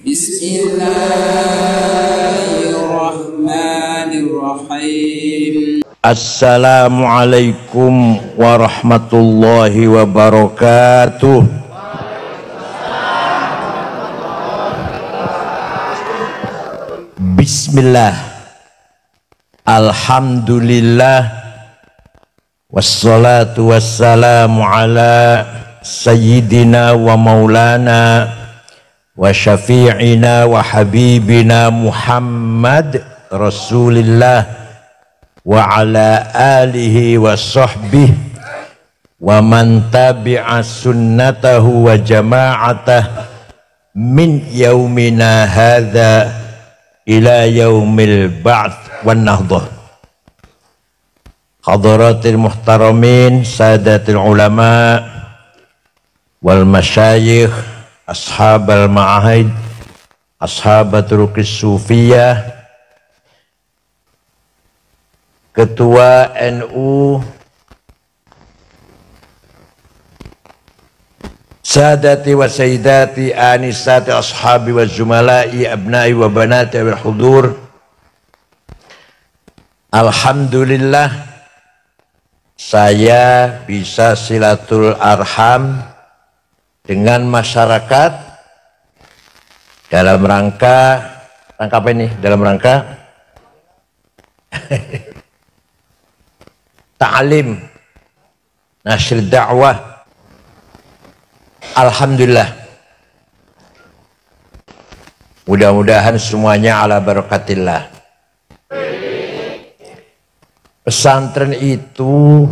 Bismillahirrahmanirrahim. Assalamualaikum warahmatullahi wabarakatuh. Bismillah, alhamdulillah, wassalatu wassalamu ala sayyidina wa maulana wa syafi'ina wa habibina Muhammad Rasulillah wa ala alihi wa sahbihi wa man tabi'a sunnatahu wa jama'atah min yaumina hadha ila yaumil ba'ts wan nahdah. Hadaratil muhtaramin, sadatil ulama wal masyayikh, ashabal ma'ahid, ashabatul ruqis sufiyah, Ketua NU, sadati wa sayyidati anisati ashabi wa zumala'i abna'i wa banati wal hudur. Alhamdulillah, saya bisa silatul arham dengan masyarakat dalam rangka apa ini? Dalam rangka ta'lim, nashr dakwah. Alhamdulillah, mudah-mudahan semuanya ala barakatillah. Pesantren itu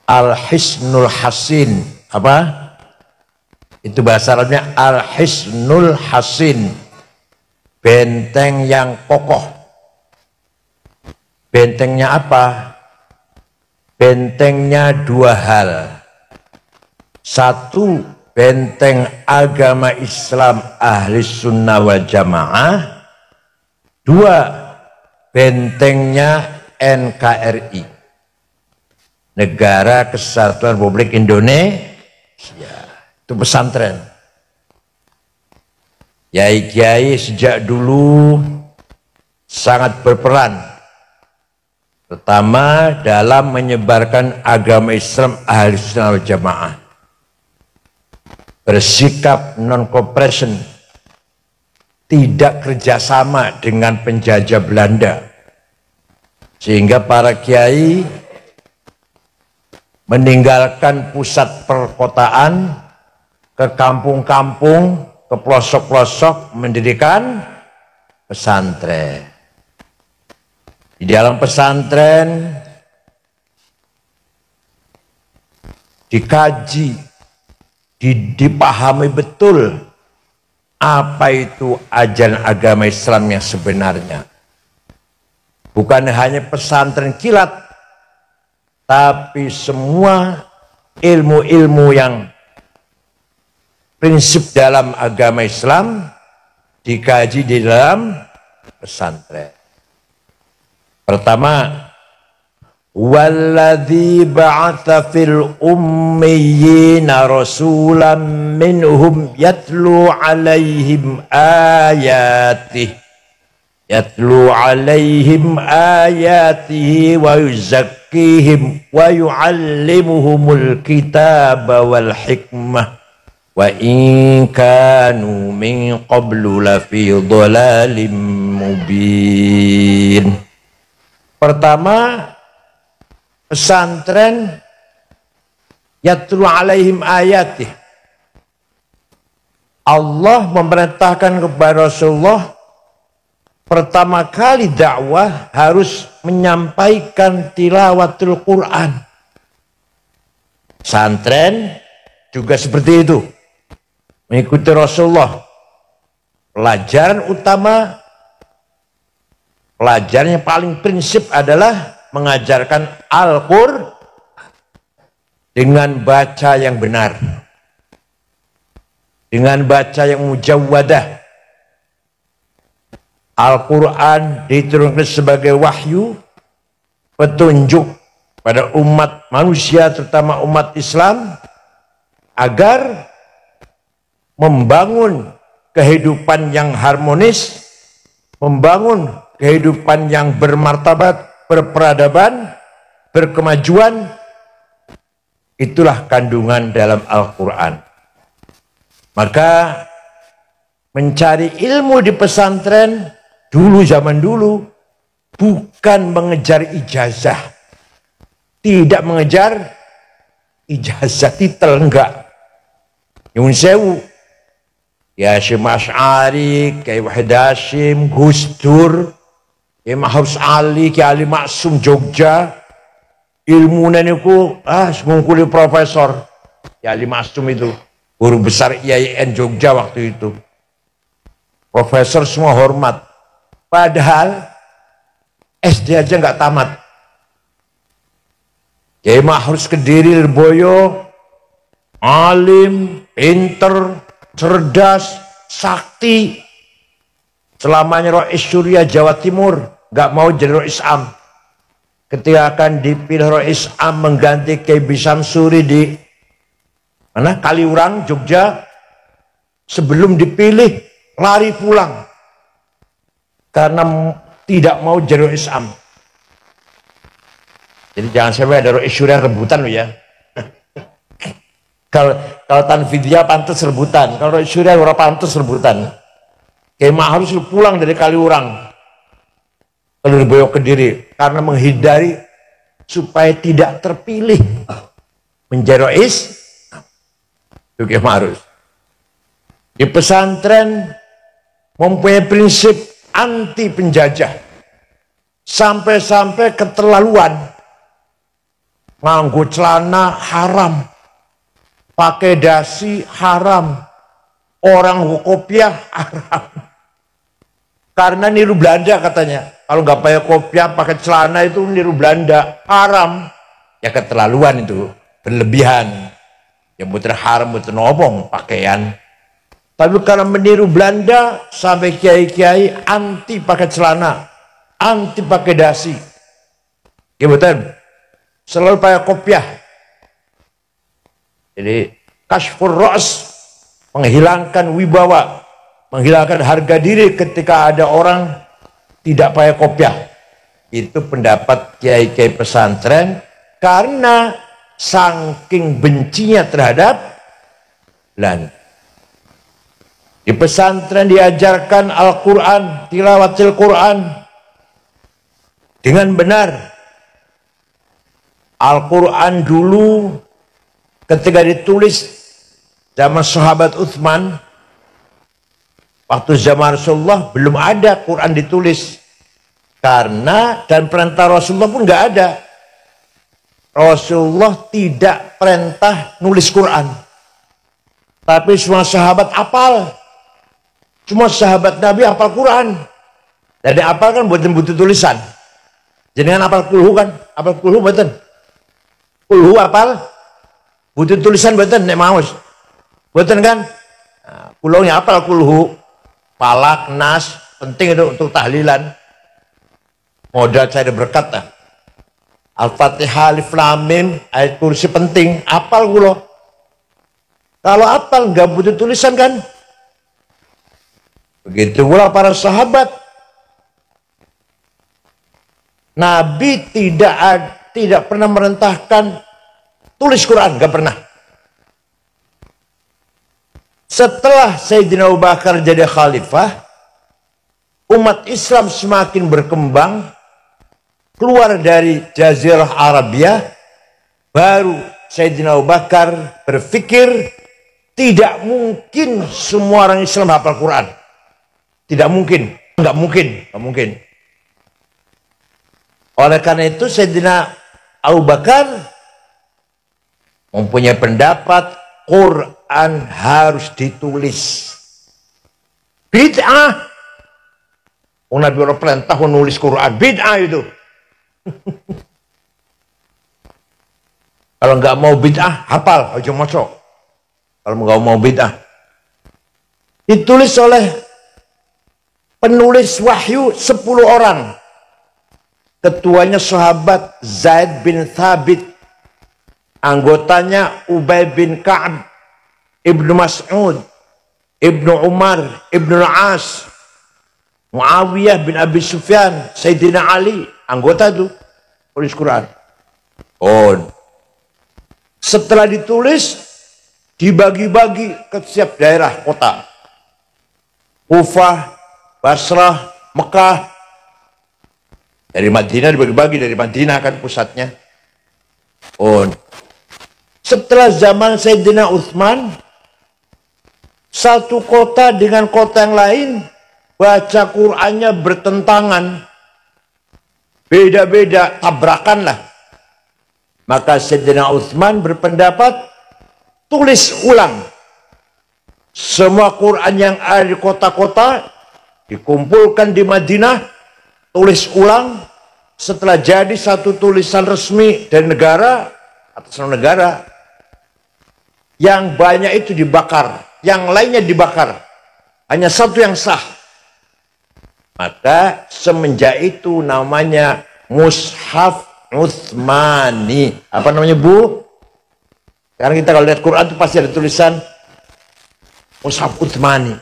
Al-Hisnul Hasin. Apa? Itu bahasa Arabnya Al-Hisnul Hasin, benteng yang kokoh. Bentengnya apa? Bentengnya dua hal. Satu, benteng agama Islam ahli sunnah wal jamaah. Dua, bentengnya NKRI, Negara Kesatuan Republik Indonesia. Itu pesantren. Kiai-kiai sejak dulu sangat berperan, pertama dalam menyebarkan agama Islam ahli sunnah wal jamaah, bersikap non-cooperation, tidak kerjasama dengan penjajah Belanda, sehingga para kiai meninggalkan pusat perkotaan ke kampung-kampung, ke pelosok-pelosok, mendirikan pesantren. Di dalam pesantren dikaji, dipahami betul apa itu ajaran agama Islam yang sebenarnya. Bukan hanya pesantren kilat, tapi semua ilmu-ilmu yang prinsip dalam agama Islam dikaji di dalam pesantren. Pertama, walladzi ba'atsa fil ummiyina rasulan minhum yatlu 'alaihim ayatihi wa yuzakkihim wa yu'allimuhumul kitaba wal hikmah wa in kanu min qablu lafi dhalalim mubin. Pertama, pesantren yatlu alaihim ayatih. Allah memerintahkan kepada Rasulullah pertama kali dakwah harus menyampaikan tilawatul Quran. Pesantren juga seperti itu, mengikuti Rasulullah. Pelajaran utama, pelajaran yang paling prinsip adalah mengajarkan Al-Qur'an dengan baca yang benar, dengan baca yang mujawwadah. Al-Quran diturunkan sebagai wahyu, petunjuk pada umat manusia, terutama umat Islam, agar membangun kehidupan yang harmonis, membangun kehidupan yang bermartabat, berperadaban, berkemajuan. Itulah kandungan dalam Al-Quran. Maka mencari ilmu di pesantren dulu, zaman dulu, bukan mengejar ijazah. Tidak mengejar ijazah, titel, enggak. Nyun sewu. Ya Syekh Asy'ari, Kyai Wahid Hasyim, Gus Dur, Kyai Mahrus Ali, Kyai Ali Maksum Jogja. Ilmu niku ngungkuli profesor. Kyai Ali Maksum itu guru besar IAIN Jogja waktu itu. Profesor semua hormat. Padahal SD aja nggak tamat. Kyai Mahrus Kediri Lirboyo, alim, pinter, cerdas, sakti. Selamanya Rois Surya Jawa Timur, nggak mau jadi Rois Am. Ketika akan dipilih Rois Am mengganti Kyai Bisamsuri di mana? Kaliurang, Jogja. Sebelum dipilih lari pulang karena tidak mau jadi Rois Am. Jadi jangan sampai ada Rois Surya rebutan loh ya. Kalau Tanfidia pantas rebutan, kalau Rois Surya ora pantas rebutan. Kyai Mahrus pulang dari Kaliurang ke Lirboyo Kediri karena menghindari supaya tidak terpilih menjadi Rois. Itu Kyai Mahrus. Di pesantren mempunyai prinsip anti penjajah. Sampai-sampai keterlaluan. Nganggo celana haram. Pakai dasi haram. Orang kopiah haram. Karena niru Belanda katanya. Kalau nggak pakai kopiah, pakai celana itu niru Belanda. Haram. Ya keterlaluan itu. Berlebihan. Ya muter haram, muter nobong pakaian. Tapi karena meniru Belanda, sampai kiai-kiai anti pakai celana. Anti pakai dasi. Ya betul. Selalu pakai kopiah. Jadi kashfur ra's, menghilangkan wibawa, menghilangkan harga diri ketika ada orang tidak pakai kopiah. Itu pendapat kiai-kiai pesantren karena saking bencinya terhadap Belanda. Di pesantren diajarkan Al-Quran, tilawatil Quran dengan benar. Al-Quran dulu ketika ditulis zaman sahabat Utsman, waktu zaman Rasulullah belum ada Quran ditulis. Karena dan perintah Rasulullah pun nggak ada. Rasulullah tidak perintah nulis Quran. Tapi semua sahabat hafal. Semua sahabat Nabi hafal Quran. Jadi hafal kan butuh tulisan. Jenengan hafal kulhu kan? Hafal kulhu buatan. Kulhu hafal. Butuh tulisan buatan nek maos. Buatan kan? Nah, kulhunya hafal kulhu. Falak, nas, penting itu untuk tahlilan. Modal cari berkat lah. Al-Fatihah, Alif Lam Mim, ayat kursi penting. Hafal kulo. Kalau hafal nggak butuh tulisan kan? Begitu pula para sahabat. Nabi tidak pernah merintahkan tulis Quran, nggak pernah. Setelah Sayyidina Abu Bakar jadi khalifah, umat Islam semakin berkembang, keluar dari Jazirah Arabia, baru Sayyidina Abu Bakar berpikir tidak mungkin semua orang Islam hafal Quran. Tidak mungkin, nggak mungkin. Oleh karena itu Sayyidina Abu Bakar mempunyai pendapat Quran harus ditulis. Bid'ah. Nabi orang perintah menulis Quran. Bid'ah itu. Kalau nggak mau bid'ah, hafal aja masuk. Kalau nggak mau bid'ah, ditulis oleh penulis wahyu 10 orang. Ketuanya sahabat Zaid bin Thabit, anggotanya Ubay bin Ka'ab, Ibnu Mas'ud, Ibnu Umar, Ibnu Al-As, Muawiyah bin Abi Sufyan, Sayyidina Ali, anggota itu tulis Quran. Oh. Setelah ditulis, dibagi-bagi ke setiap daerah kota. Kufah, Basrah, Mekah. Dari Madinah dibagi-bagi, dari Madinah kan pusatnya. Oh. Setelah zaman Sayyidina Utsman, satu kota dengan kota yang lain baca Qur'annya bertentangan, beda-beda, tabrakan lah. Maka Sayyidina Utsman berpendapat, tulis ulang semua Quran yang ada di kota-kota, dikumpulkan di Madinah, tulis ulang. Setelah jadi satu tulisan resmi dari negara, atas nama negara, yang banyak itu dibakar, yang lainnya dibakar, hanya satu yang sah. Maka semenjak itu namanya Mushaf Utsmani. Apa namanya, Bu? Sekarang kita kalau lihat Quran itu pasti ada tulisan Mushaf Utsmani.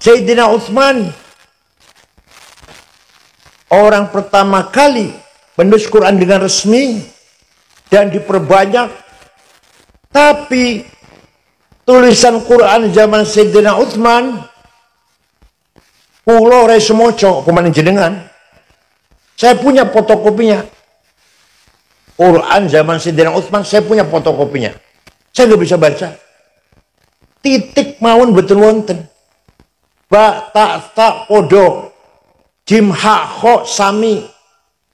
Sayyidina Utsman orang pertama kali menulis Quran dengan resmi dan diperbanyak. Tapi tulisan Quran zaman Sayyidina Utsman pulau rai semoco kemana jenengan. Saya punya fotokopinya. Quran zaman Sayyidina Utsman saya punya fotokopinya. Saya nggak bisa baca. Titik mawon betul wonten. Ba ta ta podo. Jim ha kho sami.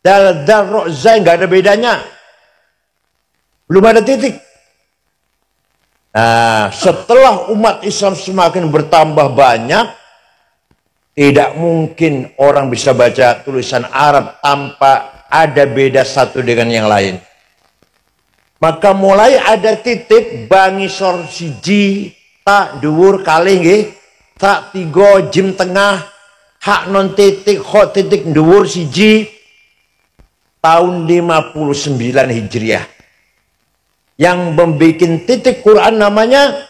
Dal dal ro zai nggak ada bedanya. Belum ada titik. Nah, setelah umat Islam semakin bertambah banyak, tidak mungkin orang bisa baca tulisan Arab tanpa ada beda satu dengan yang lain. Maka mulai ada titik bangisor siji, tak dhuwur kalih nggih, tak tiga jim tengah, hak non titik, kok titik dhuwur siji, tahun 59 Hijriah. Yang membuat titik Quran namanya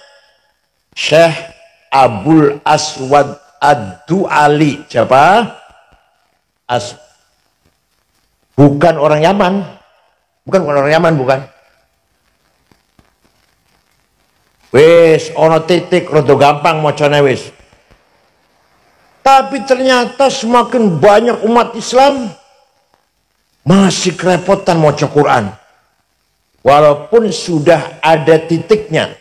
Syekh Abul Aswad Ad-Du'ali. Siapa? Bukan orang Yaman. Bukan orang Yaman, bukan. Wis, ono titik, rodo gampang macane wis. Tapi ternyata semakin banyak umat Islam masih kerepotan maca Quran. Walaupun sudah ada titiknya.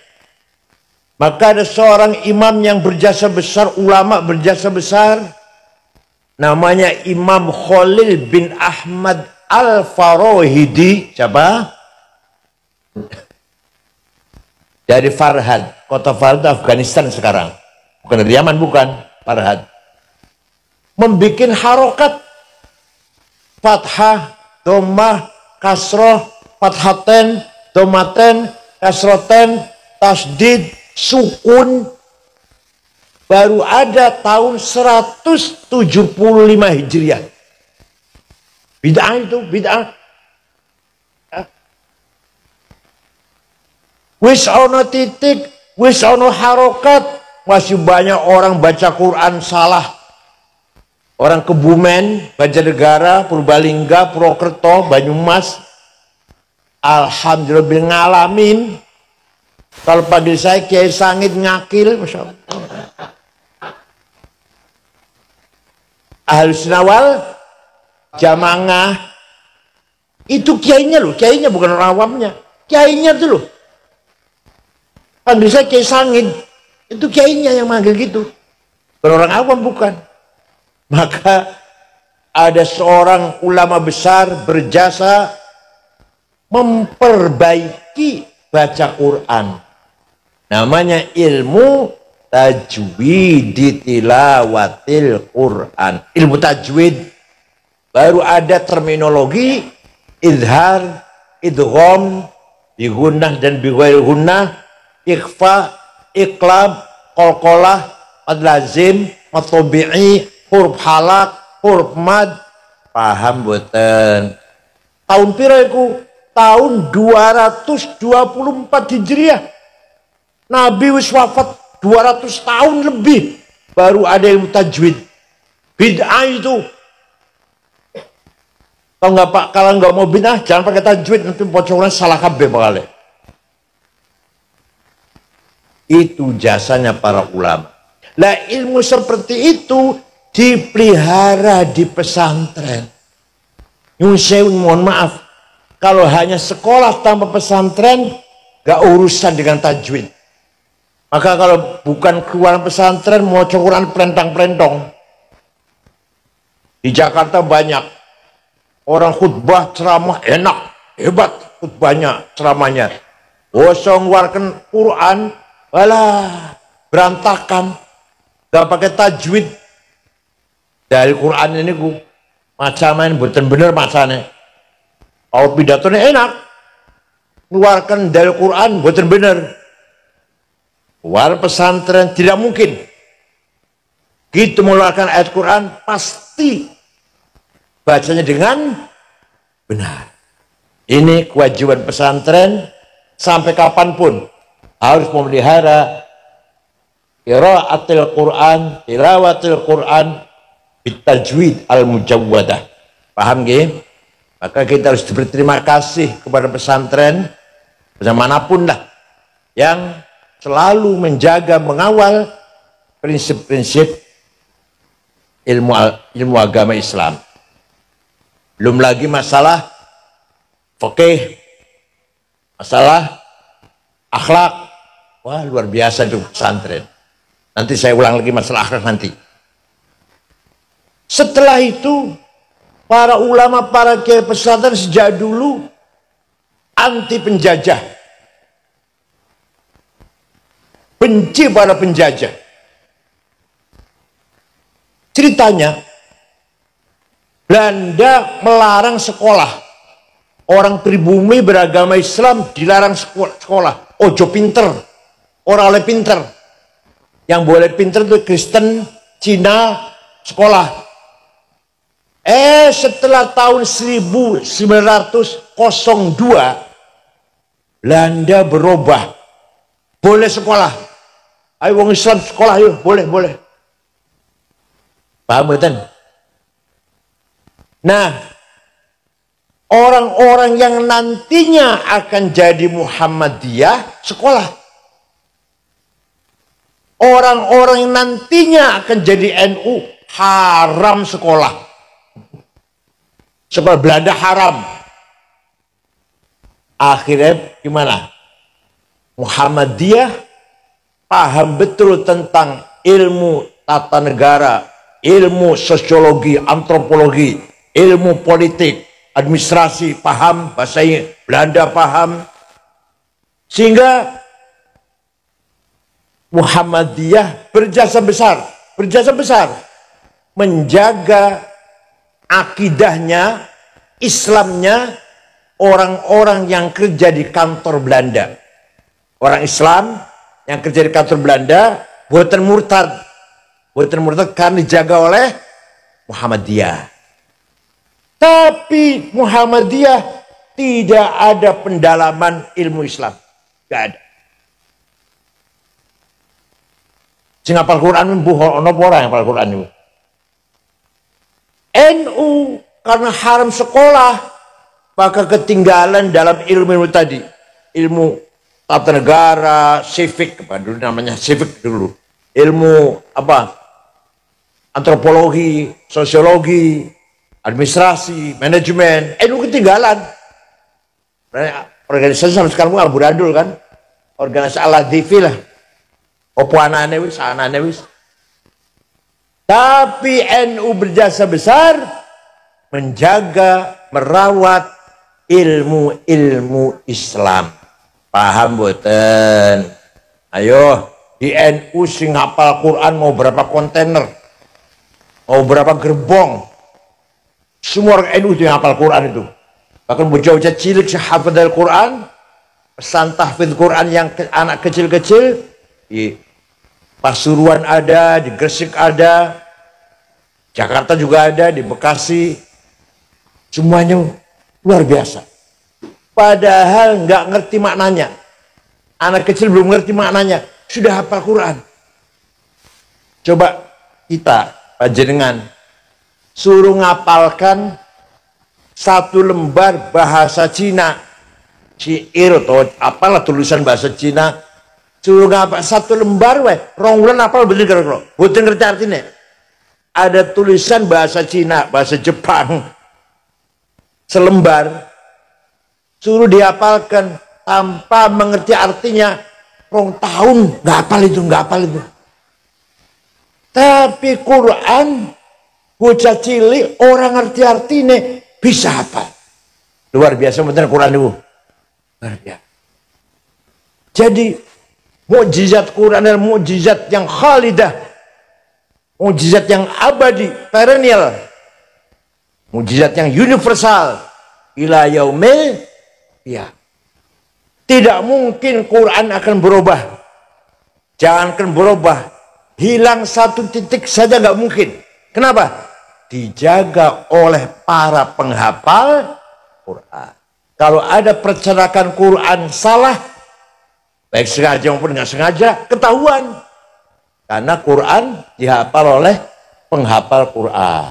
Maka ada seorang imam yang berjasa besar, ulama berjasa besar. Namanya Imam Khalil bin Ahmad Al-Farahidi. Siapa? Dari Farhad. Kota Farhad, Afghanistan sekarang. Bukan dari Yaman, bukan. Farhad. Membikin harokat. Fathah, Dhammah, Kasroh, Fathaten, Domaten, Kasroten, Tasdid, Sukun. Baru ada tahun 175 Hijriah. Bid'ah itu, bid'ah. Wis ono titik, wis ono harokat. Masih banyak orang baca Quran salah. Orang Kebumen, Banjarnegara, Purbalingga, Purwokerto, Banyumas. Alhamdulillah ngalamin. Kalau panggil saya Kiai Sangit ngakil, Masya Allah. Ahlus Nawal Jamaah itu kiainya loh, kiainya bukan orang awamnya, kiainya itu loh. Panggil saya Kiai Sangit, itu kiainya yang manggil gitu, bukan orang awam, bukan. Maka ada seorang ulama besar berjasa memperbaiki baca Quran. Namanya ilmu tajwid tilawatil Quran. Ilmu tajwid. Baru ada terminologi idhar, idgham, bigunnah dan bighairil gunnah, ikhfa, iqlab, qalqalah, mad lazim, mad tabi'i, huruf halak, huruf mad. Paham boten? Tahun pira iku? Tahun 224 Hijriah. Nabi wis wafat 200 tahun lebih baru ada ilmu tajwid. Bid'ah itu. Kalau nggak Pak, kalau nggak mau bid'ah jangan pakai tajwid, nanti bocoran salah kabeh bakal. Itu jasanya para ulama. Lah ilmu seperti itu dipelihara di pesantren. Nyun sewu, mohon maaf, kalau hanya sekolah tanpa pesantren gak urusan dengan tajwid. Maka kalau bukan keluar pesantren mau Quran pelentang-pelentong. Di Jakarta banyak orang khutbah ceramah enak, hebat khutbahnya, ceramahnya. Bosong warken Quran, walah berantakan, gak pakai tajwid. Dari Quran ini ku macaman buatan bener macane. Kalau pidatonya enak, keluarkan dari Quran buatan bener. Keluar pesantren tidak mungkin. Gitu mengeluarkan ayat Quran pasti bacanya dengan benar. Ini kewajiban pesantren sampai kapanpun harus memelihara qiraatul Quran, tilawatul Quran bitajwid al-mujawwadah. Paham nggih? Maka kita harus berterima kasih kepada pesantren manapun lah yang selalu menjaga, mengawal prinsip-prinsip ilmu agama Islam. Belum lagi masalah fikih, masalah akhlak. Wah, luar biasa itu pesantren. Nanti saya ulang lagi masalah akhlak nanti. Setelah itu para ulama, para kiai pesantren sejak dulu anti penjajah. Benci pada penjajah. Ceritanya, Belanda melarang sekolah. Orang pribumi beragama Islam dilarang sekolah. Ojo pinter. Orang oleh pinter. Yang boleh pinter itu Kristen, Cina, sekolah. Setelah tahun 1902, Belanda berubah. Boleh sekolah. Ayo wong Islam sekolah, yuk, boleh. Paham betul? Nah, orang-orang yang nantinya akan jadi Muhammadiyah sekolah. Orang-orang yang nantinya akan jadi NU haram sekolah. Sekolah Belanda haram. Akhirnya gimana? Muhammadiyah paham betul tentang ilmu tata negara, ilmu sosiologi, antropologi, ilmu politik, administrasi, paham, bahasa Belanda paham. Sehingga Muhammadiyah berjasa besar menjaga akidahnya, Islamnya orang-orang yang kerja di kantor Belanda. Orang Islam yang kerja di kantor Belanda buatan murtad karena dijaga oleh Muhammadiyah. Tapi Muhammadiyah tidak ada pendalaman ilmu Islam, tidak ada. Sing hafal Quran ono orang yang hafal Quran itu. NU karena haram sekolah maka ketinggalan dalam ilmu tadi, ilmu tata negara, civic, apa dulu namanya civic dulu, ilmu apa, antropologi, sosiologi, administrasi, manajemen, NU ketinggalan. Organisasi sampai sekarang amburadul kan, organisasi ala TV lah, opo anane wis. Tapi NU berjasa besar menjaga, merawat ilmu Islam. Paham boten? Ayo di NU sing hafal Quran mau berapa kontainer, mau berapa gerbong, semua orang NU yang hafal Quran itu. Bahkan bocah-bocah cilik hafal dari Quran, pesan tahfidz Quran yang anak kecil-kecil di Pasuruan ada, di Gresik ada, Jakarta juga ada, di Bekasi, semuanya luar biasa. Padahal nggak ngerti maknanya. Anak kecil belum ngerti maknanya, sudah hafal Quran. Coba kita, panjenengan, suruh ngapalkan satu lembar bahasa Cina, syair atau apalah tulisan bahasa Cina, suruh ngapal satu lembar, rong wulan apal bener kira-kira, boten ngerti artinya. Ada tulisan bahasa Cina, bahasa Jepang, selembar, suruh dihafalkan tanpa mengerti artinya, rong tahun nggak hafal itu, nggak hafal itu. Tapi Quran, bocah cilik orang ngerti artinya bisa hafal. Luar biasa bener Quran itu. Luar biasa. Jadi mukjizat Quran adalah mukjizat yang khalidah, mukjizat yang abadi, perennial, mukjizat yang universal, ila yaumil qiyamah. Tidak mungkin Quran akan berubah. Jangankan berubah, hilang satu titik saja nggak mungkin. Kenapa? Dijaga oleh para penghafal Quran. Kalau ada percetakan Quran salah, baik sengaja maupun nggak sengaja, ketahuan. Karena Quran dihafal oleh penghafal Quran.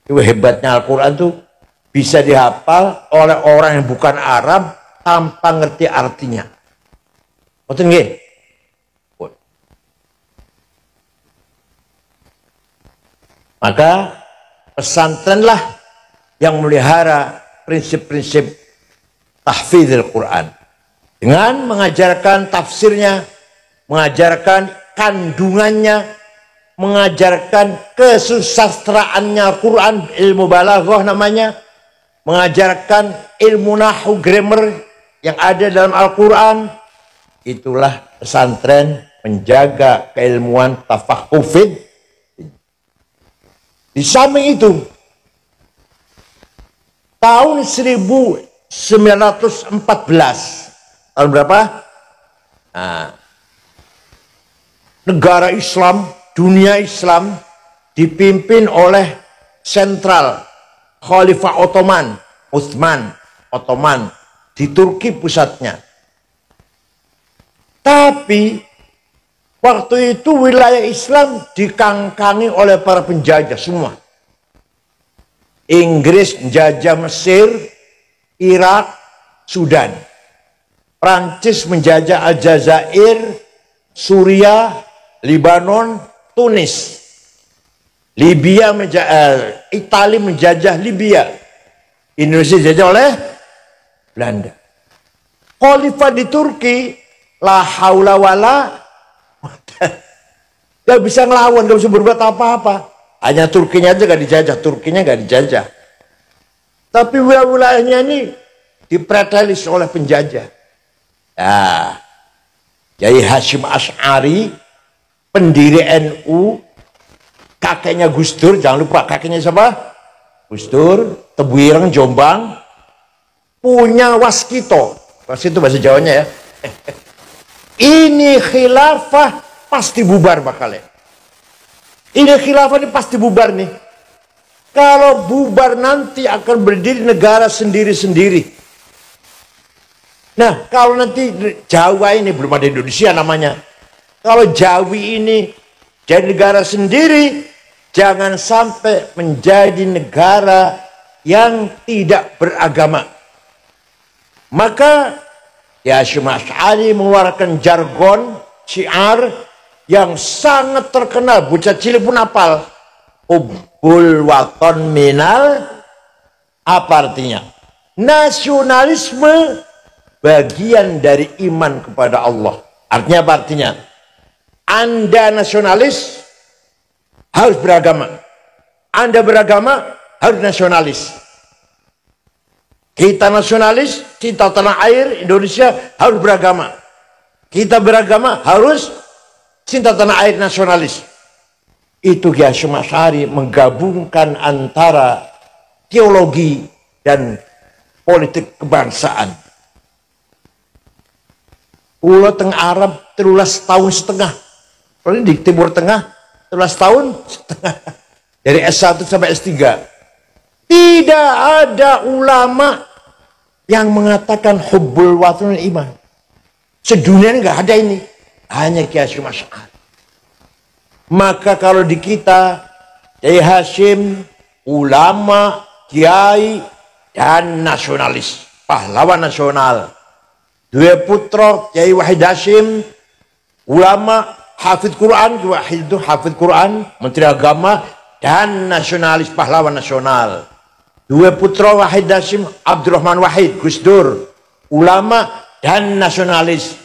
Itu hebatnya Al-Quran tuh bisa dihafal oleh orang yang bukan Arab tanpa ngerti artinya. Betul nggih? Maka pesantrenlah yang memelihara prinsip-prinsip tahfidzul Quran dengan mengajarkan tafsirnya, mengajarkan kandungannya, mengajarkan kesusastraannya Quran, ilmu balaghah namanya, mengajarkan ilmu nahwu grammar yang ada dalam Al-Quran. Itulah pesantren menjaga keilmuan tafaqufid. Di samping itu, tahun 1914, tahun berapa? Nah, negara Islam, dunia Islam dipimpin oleh sentral Khalifah Ottoman, Utsman Ottoman di Turki pusatnya. Tapi waktu itu wilayah Islam dikangkangi oleh para penjajah semua. Inggris menjajah Mesir, Irak, Sudan. Prancis menjajah Aljazair, Suriah, Libanon, Tunis. Libya Italia menjajah Libya. Indonesia dijajah oleh Belanda. Khalifah di Turki, la haula wala, gak bisa ngelawan, gak bisa berbuat apa-apa. Hanya Turkinya aja gak dijajah, Turkinya gak dijajah. Tapi wilayahnya ini dipretelis oleh penjajah. Nah, Kiai Hasyim Asy'ari, pendiri NU, kakeknya Gus Dur, jangan lupa kakeknya siapa? Gus Dur, Tebuireng, Jombang, punya waskito. Waskito bahasa Jawanya ya. Ini khilafah pasti bubar bakalnya. Ini khilafah ini pasti bubar nih. Kalau bubar nanti akan berdiri negara sendiri-sendiri. Nah, kalau nanti Jawa ini, belum ada Indonesia namanya. Kalau Jawi ini jadi negara sendiri, jangan sampai menjadi negara yang tidak beragama. Maka ya Hasyim Asy'ari mengeluarkan jargon, syiar yang sangat terkenal, bocah cilik pun hafal. Hubbul waton minal, apa artinya? Nasionalisme bagian dari iman kepada Allah. Artinya apa artinya? Anda nasionalis harus beragama. Anda beragama harus nasionalis. Kita nasionalis, cinta tanah air Indonesia harus beragama. Kita beragama harus cinta tanah air, nasionalis. Itu Kiai Hasyim Asy'ari menggabungkan antara teologi dan politik kebangsaan. Ulo teng Arab 13 tahun setengah. Kalau di Timur Tengah 13 tahun setengah. Dari S1 sampai S3. Tidak ada ulama yang mengatakan hubbul watonul iman. Sedunia nggak ada ini. Hanya Kiai Hasyim Asy'ari. Maka kalau di kita, Kiai Hasyim, ulama, kiai, dan nasionalis. Pahlawan nasional. Dua putra, Kiai Wahid Hasyim, ulama, hafidh Quran, Wahid itu hafidh Quran, Menteri Agama, dan nasionalis, pahlawan nasional. Dua putra Wahid Hasyim, Abdurrahman Wahid, Gus Dur, ulama dan nasionalis.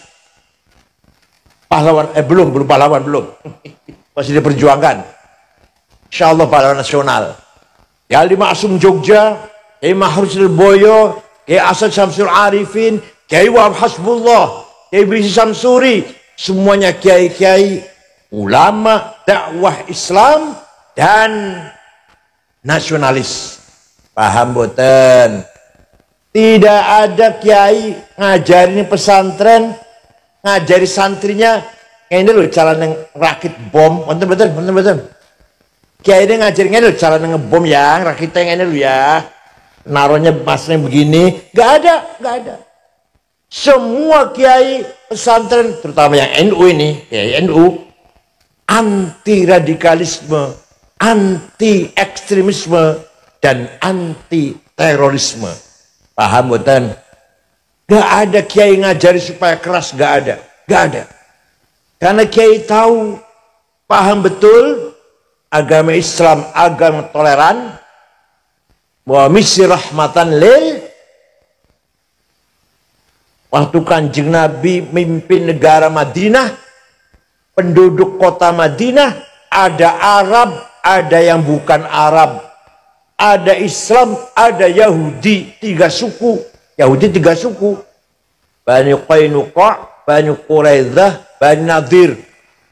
Pahlawan, belum pahlawan, belum. Masih diperjuangkan. Insya Allah pahlawan nasional. Kiai Ali Ma'sum Jogja, Kiai Mahruz Boyo, Kiai Asad Syamsul Arifin, Kiai Wahab Hasbullah, Kiai Brisi Samsuri, semuanya kiai-kiai, ulama, dakwah Islam, dan nasionalis. Paham boten? Tidak ada kiai ngajarin pesantren, ngajari santrinya, ini loh cara rakit bom, betul. Kiai ini ngajarin ini loh cara ngebom ya, rakitnya ini loh ya, naruhnya masnya begini, nggak ada. Semua kiai pesantren, terutama yang NU ini, kiai NU, anti radikalisme, anti ekstremisme, dan anti terorisme. Paham bukan? Gak ada kiai ngajari supaya keras, gak ada. Karena kiai tahu, paham betul agama Islam, agama toleran, wa misi rahmatan lil. Waktu Kanjeng Nabi mimpin negara Madinah, penduduk kota Madinah, ada Arab, ada yang bukan Arab, ada Islam, ada Yahudi, 3 suku. Yahudi 3 suku. Bani Qainuqa', Bani Quraidah, Bani Nadir.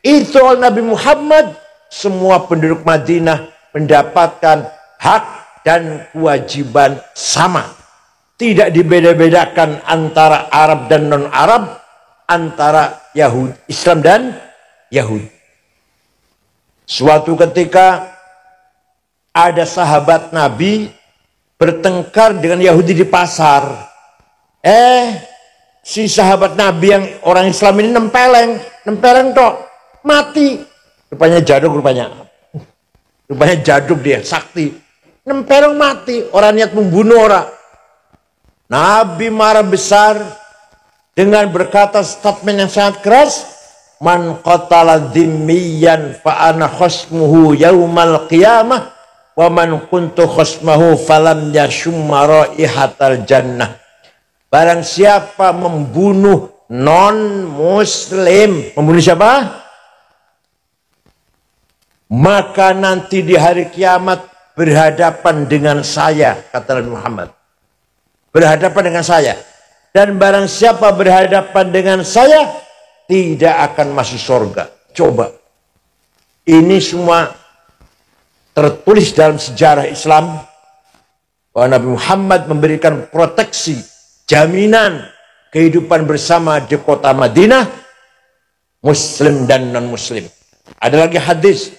Itu Nabi Muhammad, semua penduduk Madinah mendapatkan hak dan kewajiban sama. Tidak dibeda-bedakan antara Arab dan non-Arab, antara Yahudi, Islam dan Yahudi. Suatu ketika ada sahabat Nabi bertengkar dengan Yahudi di pasar. Si sahabat Nabi yang orang Islam ini nempeleng tok, mati. Rupanya jaduk dia, sakti. Nempeleng mati, orang niat membunuh orang. Nabi marah besar dengan berkata statement yang sangat keras, man qatala dhimmiyan fa ana khasmuhu yaumal qiyamah wa man kuntu khasmahu falam yashumma raihatal jannah. Barang siapa membunuh non-muslim, membunuh siapa? Maka nanti di hari kiamat berhadapan dengan saya, kata Nabi Muhammad. Berhadapan dengan saya. Dan barang siapa berhadapan dengan saya, tidak akan masuk surga. Coba. Ini semua tertulis dalam sejarah Islam. Bahwa Nabi Muhammad memberikan proteksi, jaminan kehidupan bersama di kota Madinah, Muslim dan non-Muslim. Ada lagi hadis.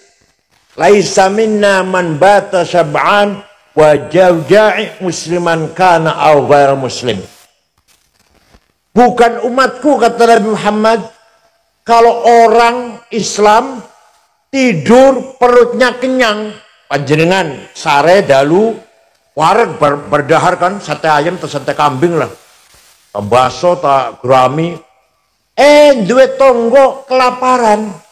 Laisa minna man bata sab'an wa jauja'i musliman kana aw ghair muslim. Bukan umatku, kata Nabi Muhammad, kalau orang Islam tidur perutnya kenyang, panjenengan sare dalu wareg berdahar kan, sate ayam atau sate kambing lah, bakso tak gurami, duwe tonggo kelaparan.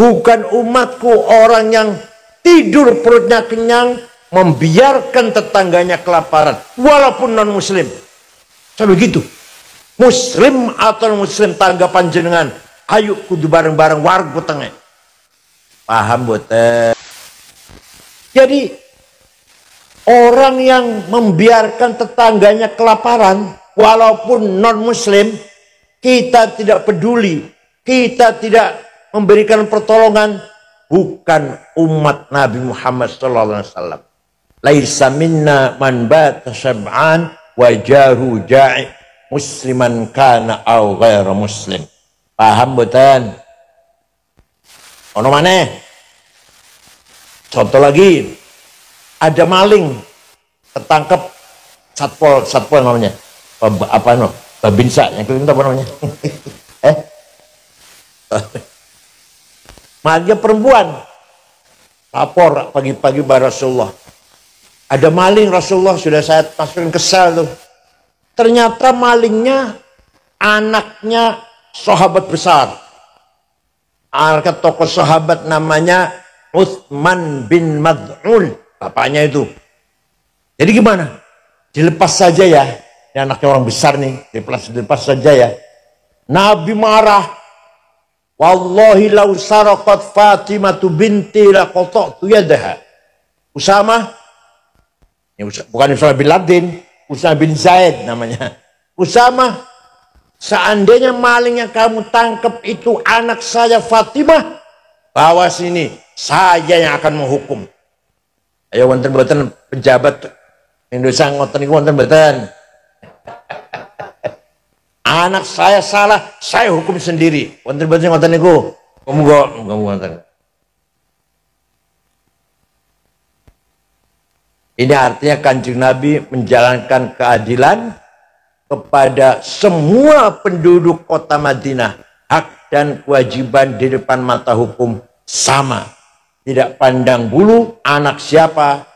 Bukan umatku orang yang tidur perutnya kenyang, membiarkan tetangganya kelaparan, walaupun non muslim. Sampai begitu. Muslim atau muslim tanggapan jenengan, ayo kudu bareng-bareng warga tengah. Paham boten? Jadi orang yang membiarkan tetangganya kelaparan, walaupun non muslim, kita tidak peduli, kita tidak memberikan pertolongan, bukan umat Nabi Muhammad SAW. Laisa minna man bata sab'an wa jaru ja'i musliman kana aw ghairu muslim. Paham boten? Ono maneh? Contoh lagi, ada maling ketangkep, satpol namanya. Babinsa, yang itu apa namanya? Malah perempuan lapor pagi-pagi pada Rasulullah. Ada maling, Rasulullah, sudah saya masukin ke sel tuh. Ternyata malingnya anaknya sahabat besar. Anak tokoh sahabat namanya Utsman bin Mad'un, bapaknya itu. Jadi gimana? Dilepas saja ya. Ini anaknya orang besar nih, dilepas saja ya. Nabi marah. Wallahi lau saraqat Fatimatu binti laqata'tu yadaha. Usama, bukan Usama bin Laden, Usama bin Zaid namanya. Usama, seandainya maling yang kamu tangkap itu anak saya Fatimah, bawa sini, saya yang akan menghukum. Ayo wonten-wonten pejabat Indonesia ngoten niku wonten-wonten. Anak saya salah, saya hukum sendiri. Wonten-wonten ngoten niku. Kamu wonten. Ini artinya Kanjeng Nabi menjalankan keadilan kepada semua penduduk kota Madinah. Hak dan kewajiban di depan mata hukum sama. Tidak pandang bulu anak siapa,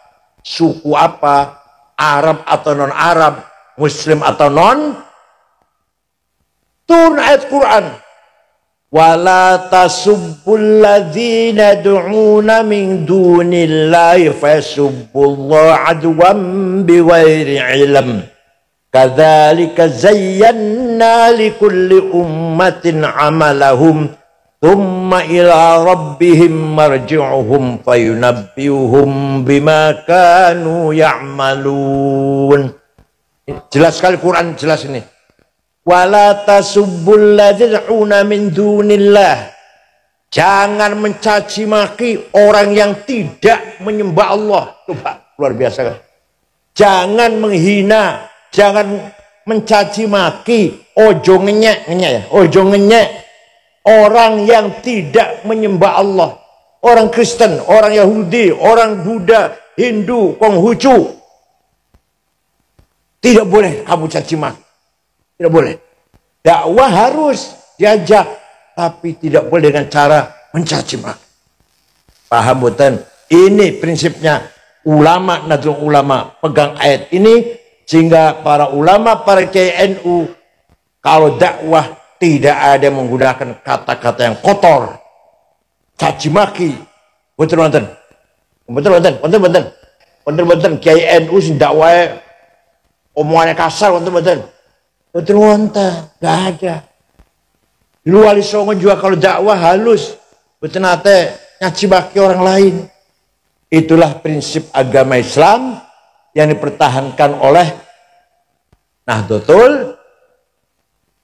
suku apa, Arab atau non-Arab, Muslim atau non. Turun ayat Quran. Wala tasubbul ladzina du'una min dunillahi fasubbullaha adwan bighairi ilm. Kadzalika zayyana likulli ummatin amalahum thumma ila rabbihim marji'uhum fayunabbi'uhum bima kanu ya'malun. Jelas sekali Quran, jelas ini. Wala tasubbul ladzina min dunillah. Jangan mencaci maki orang yang tidak menyembah Allah. Coba, luar biasa kan? Jangan menghina, jangan mencaci maki, ojo ngenyek ya, ojo ngenyek orang yang tidak menyembah Allah. Orang Kristen, orang Yahudi, orang Buddha, Hindu, Konghucu. Tidak boleh kamu caci maki. Tidak boleh. Dakwah harus diajak, tapi tidak boleh dengan cara mencaci maki. Paham boten? Ini prinsipnya ulama Nahdlatul Ulama pegang ayat ini, sehingga para ulama, para kiai NU kalau dakwah tidak ada menggunakan kata-kata yang kotor, caci maki. Boten. Boten kiai NU sing dakwah omongannya kasar, boten. Betul, gak ada. Lu Wali Songo juga kalau dakwah halus, betul nate nyaci maki orang lain. Itulah prinsip agama Islam yang dipertahankan oleh Nahdlatul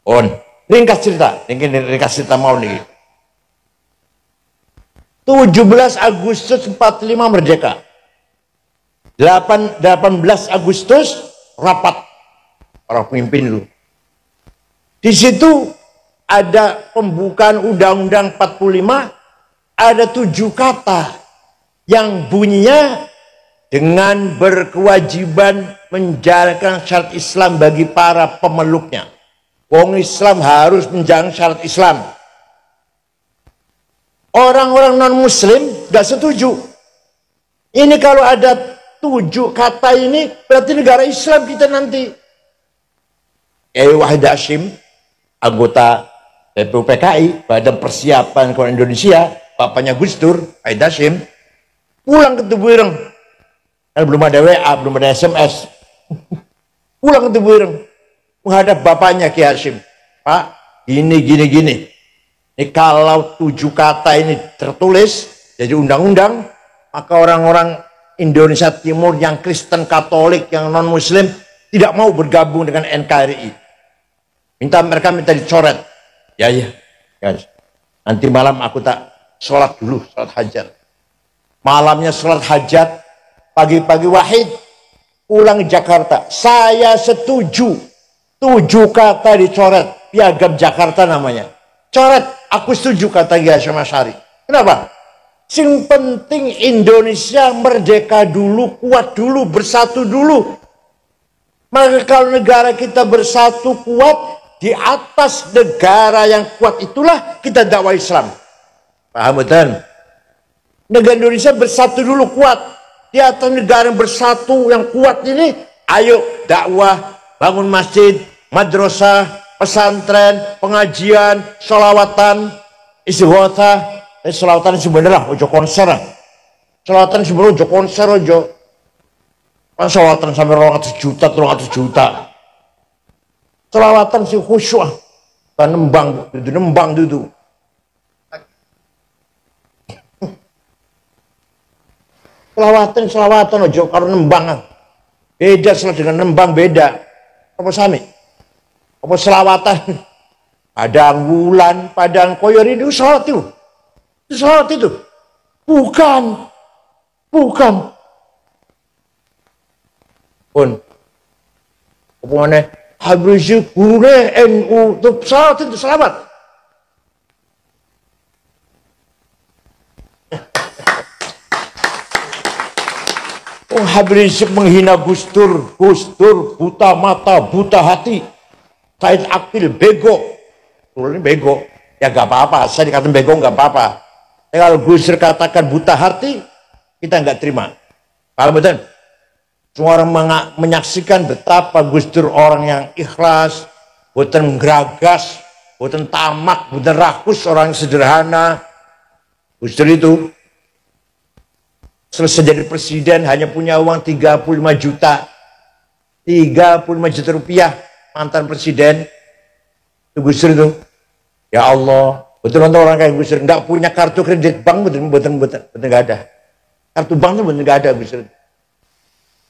Ulama. Ringkas cerita mau nih. 17 Agustus 45 merdeka. 18 Agustus rapat para pemimpin dulu. Di situ ada pembukaan Undang-Undang 45, ada 7 kata yang bunyinya dengan berkewajiban menjalankan syariat Islam bagi para pemeluknya. Wong Islam harus menjalankan syariat Islam. Orang-orang non-Muslim gak setuju. Ini kalau ada 7 kata ini, berarti negara Islam kita nanti. Kiai Wahid Hasyim, anggota PPKI, Badan Persiapan Kawan Indonesia, bapaknya Gus Dur, Wahid Hasyim, pulang ke Tebuireng. Belum ada WA, belum ada SMS. Pulang ke Tebuireng, menghadap bapaknya Kiai Hasyim. Pak, gini. Ini kalau 7 kata ini tertulis jadi undang-undang, maka orang-orang Indonesia Timur yang Kristen, Katolik, yang non-Muslim tidak mau bergabung dengan NKRI. Mereka minta dicoret. Ya. Nanti malam aku tak sholat dulu, sholat hajat. Malamnya sholat hajat, pagi-pagi Wahid pulang ke Jakarta. Saya setuju 7 kata dicoret. Piagam Jakarta namanya. Coret, aku setuju kata Kiai Hasyim Asy'ari. Kenapa? Sing penting Indonesia merdeka dulu, kuat dulu, bersatu dulu. Maka kalau negara kita bersatu kuat, di atas negara yang kuat itulah kita dakwah Islam. Paham betul? Negara Indonesia bersatu dulu kuat. Di atas negara yang bersatu yang kuat ini, ayo dakwah, bangun masjid, madrasah, pesantren, pengajian, sholawatan, istighothah. Sholawatan sebenarnya ojo konser. Sholawatan sebenarnya ojo konser ojo. Sholawatan sampai 200 juta, 300 juta. Sholawatan si khusyuk. Kan nembang duduk. Selawatan ojo karo nembang. Beda dengan nembang beda. Apa sami? Apa selawatan? Padang wulan, padang koyor itu salat itu. Itu salat itu. Bukan. Pun. Apa mana? Habis gurune NU itu salat itu selamat. Oh, Habib Rizik menghina Gus Dur buta mata, buta hati. Said Akil bego. Ini bego. Ya gak apa-apa, saya dikatakan bego gak apa-apa. Kalau Gus Dur katakan buta hati, kita gak terima. Kalau betul, semua orang menyaksikan betapa Gus Dur orang yang ikhlas, bukan geragas, bukan tamak, bukan rakus, orang yang sederhana. Gus Dur itu selesai jadi presiden hanya punya uang 35 juta. 35 juta rupiah mantan presiden. Itu Gus Dur itu. Ya Allah, betul orang kayak Gus Dur enggak punya kartu kredit bank, betul enggak ada. Kartu bank itu betul enggak ada Gus Dur.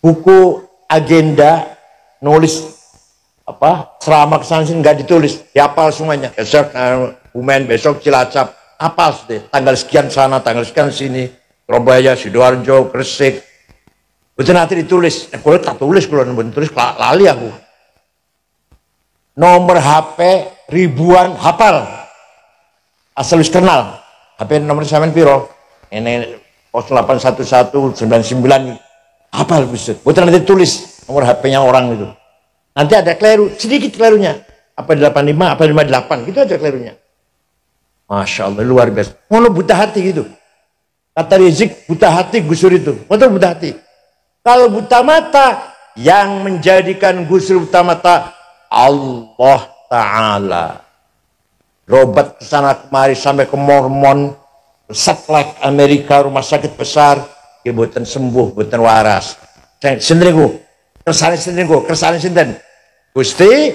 Buku agenda nulis apa? Selama kesana sini enggak ditulis, dihafal semuanya. Besok Bumen, besok Cilacap, hafal deh. Tanggal sekian sana, tanggal sekian sini. Surabaya, Sidoarjo, Gresik. Betul nanti ditulis. Kalau tak tulis, kalau tulis lali aku. Nomor HP ribuan hafal. Asal wis kenal. HP nomor sampean piro? Ini 081199 hafal bisa. Betul nanti tulis nomor HP-nya orang itu. Nanti ada keliru, sedikit kelirunya. Apa 85, apa 58, gitu aja kelirunya. Masya Allah, luar biasa. Ngono buta hati gitu. Kata Rizik, buta hati Gus Dur itu. Betul buta hati. Kalau buta mata, yang menjadikan Gus Dur buta mata, Allah Ta'ala. Robat kesana kemari sampai ke Mormon, satelit Amerika, rumah sakit besar, dia buatan sembuh, buatan waras. Sendiriku, kersane sendiriku, kersane sendiri. Gusti,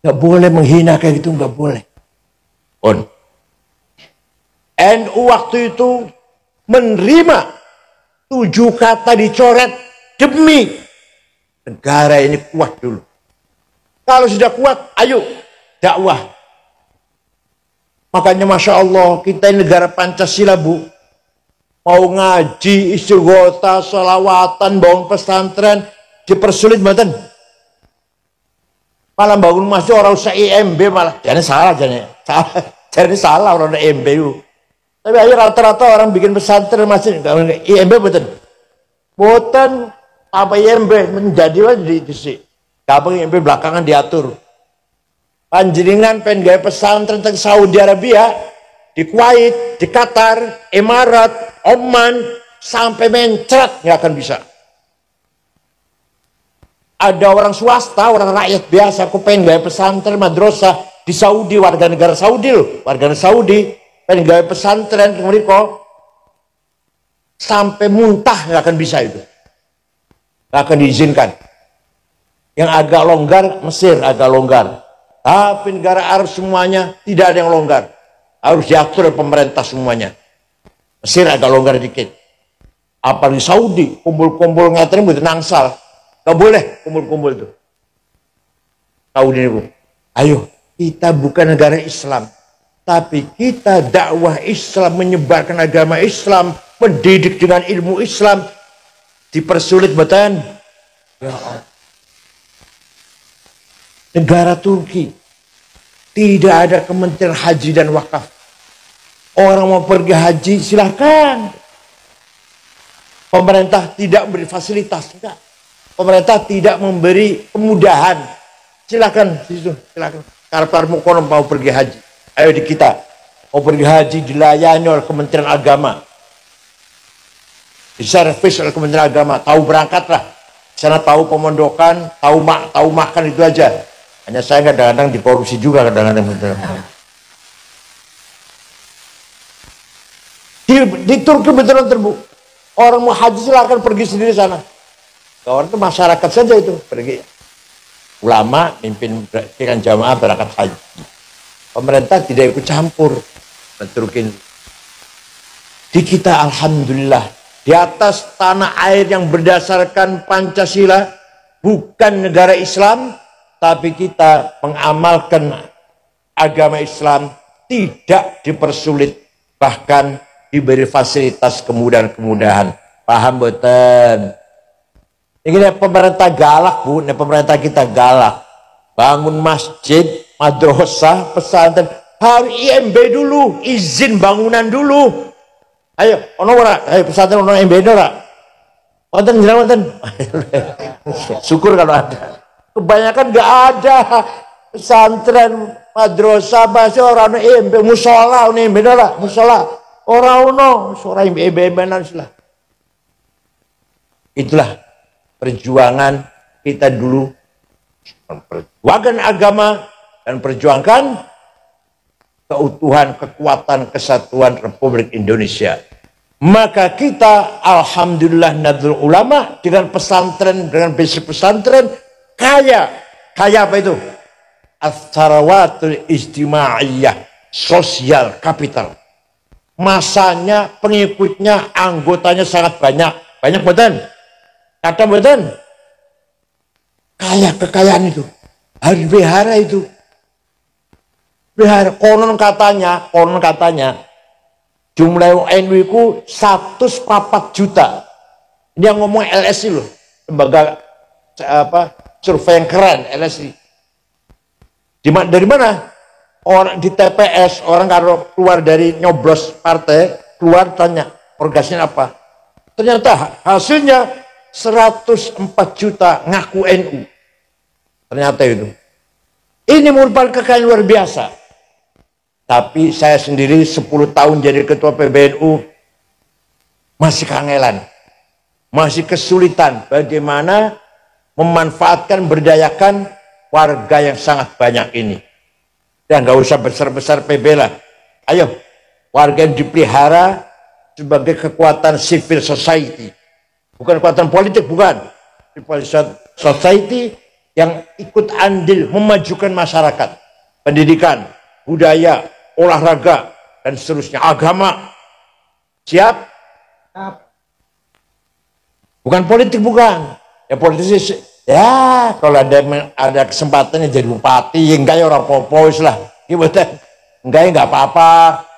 nggak boleh menghina kayak gitu, nggak boleh. On. NU waktu itu menerima 7 kata dicoret demi negara ini kuat dulu. Kalau sudah kuat, ayo dakwah. Makanya Masya Allah, kita ini negara Pancasila Bu. Mau ngaji, istighothah, sholawatan, bangun pesantren, dipersulit badan. Malah bangun masjid orang usah IMB malah. Jangan salah, jangan salah orang IMB. Tapi ayo rata-rata orang bikin pesantren masih IMB betul. Boten apa IMB menjadi di sini. Kabang IMB belakangan diatur. Panjenengan pengen gaya pesantren teng Saudi Arabia, di Kuwait, di Qatar, Emirat, Oman, sampai mencret nggak akan bisa. Ada orang swasta, orang rakyat biasa, aku pengen gaya pesantren madrasah di Saudi, warga negara Saudi loh, warga negara Saudi. Pengen gawe pesantren mereka sampai muntah nggak akan bisa itu, nggak akan diizinkan. Yang agak longgar Mesir agak longgar, tapi negara Arab semuanya tidak ada yang longgar, harus diatur oleh pemerintah semuanya. Mesir agak longgar dikit, apalagi Saudi kumpul-kumpul ngaterin buat nangsal, nggak boleh kumpul-kumpul itu. Saudi ini, ayo kita bukan negara Islam. Tapi kita dakwah Islam, menyebarkan agama Islam, mendidik dengan ilmu Islam, dipersulit betul. Ya Allah. Negara Turki tidak ada Kementerian Haji dan Wakaf. Orang mau pergi haji silahkan. Pemerintah tidak beri fasilitas, enggak. pemerintah tidak memberi kemudahan. Silakan, silakan. Karparmu kono mau pergi haji. Ayo di kita mau pergi haji dilayani oleh Kementerian Agama. Diservis oleh Kementerian Agama. Tahu berangkatlah. Di sana tahu pemondokan, tahu makan itu aja. Hanya saya kadang-kadang dikorupsi juga kadang-kadang. Di Turki betul terbuka. Orang mau haji silakan pergi sendiri sana. Orang itu masyarakat saja itu pergi. Ulama mimpin dengan jamaah berangkat haji. Pemerintah tidak ikut campur. Turki. Di kita alhamdulillah di atas tanah air yang berdasarkan Pancasila, bukan negara Islam, tapi kita mengamalkan agama Islam, tidak dipersulit, bahkan diberi fasilitas kemudahan-kemudahan. Paham betul? Ini pemerintah galak, Bu. Ini pemerintah kita galak. Bangun masjid, madrasah, pesantren, harus IMB dulu, izin bangunan dulu. Ayo, ono ora? Ayo pesantren ono IMB ora? Wonten jenengan wonten. Syukur kalau ada. Kebanyakan enggak ada pesantren, madrasah, bahasa orang ono IMB, musola ono IMB ora? Musola. Ora ono, ora IMB-IMB-an lah. Itulah perjuangan kita dulu, memperjuangkan agama dan perjuangkan keutuhan, kekuatan, kesatuan Republik Indonesia. Maka kita alhamdulillah Nahdlatul Ulama dengan pesantren, dengan basic pesantren kaya apa itu? As-sarawatul ijtimaiyah, sosial kapital. Masanya, pengikutnya, anggotanya sangat banyak. Banyak betul? Kata betul, kekayaan itu harus dipelihara itu. Pelihara. Konon katanya jumlah NU itu 104 juta. Ini yang ngomong LSI loh, lembaga survei yang keren LSI. Dari mana? Orang di TPS, orang kalau keluar dari nyoblos partai, keluar tanya organisasinya apa. Ternyata hasilnya 104 juta ngaku NU. Ternyata itu. Ini merupakan kekayaan luar biasa. Tapi saya sendiri 10 tahun jadi ketua PBNU masih kangelan. Masih kesulitan bagaimana memanfaatkan, berdayakan warga yang sangat banyak ini. Dan nggak usah besar-besar PB lah. Ayo, warga yang dipelihara sebagai kekuatan civil society. Bukan kekuatan politik, bukan. Society yang ikut andil memajukan masyarakat. Pendidikan, budaya, olahraga, dan seterusnya. Agama. Siap? Bukan politik, bukan. Ya politisi, ya kalau ada kesempatannya jadi bupati, enggak ya orang popos lah. Gimana? Enggak apa-apa.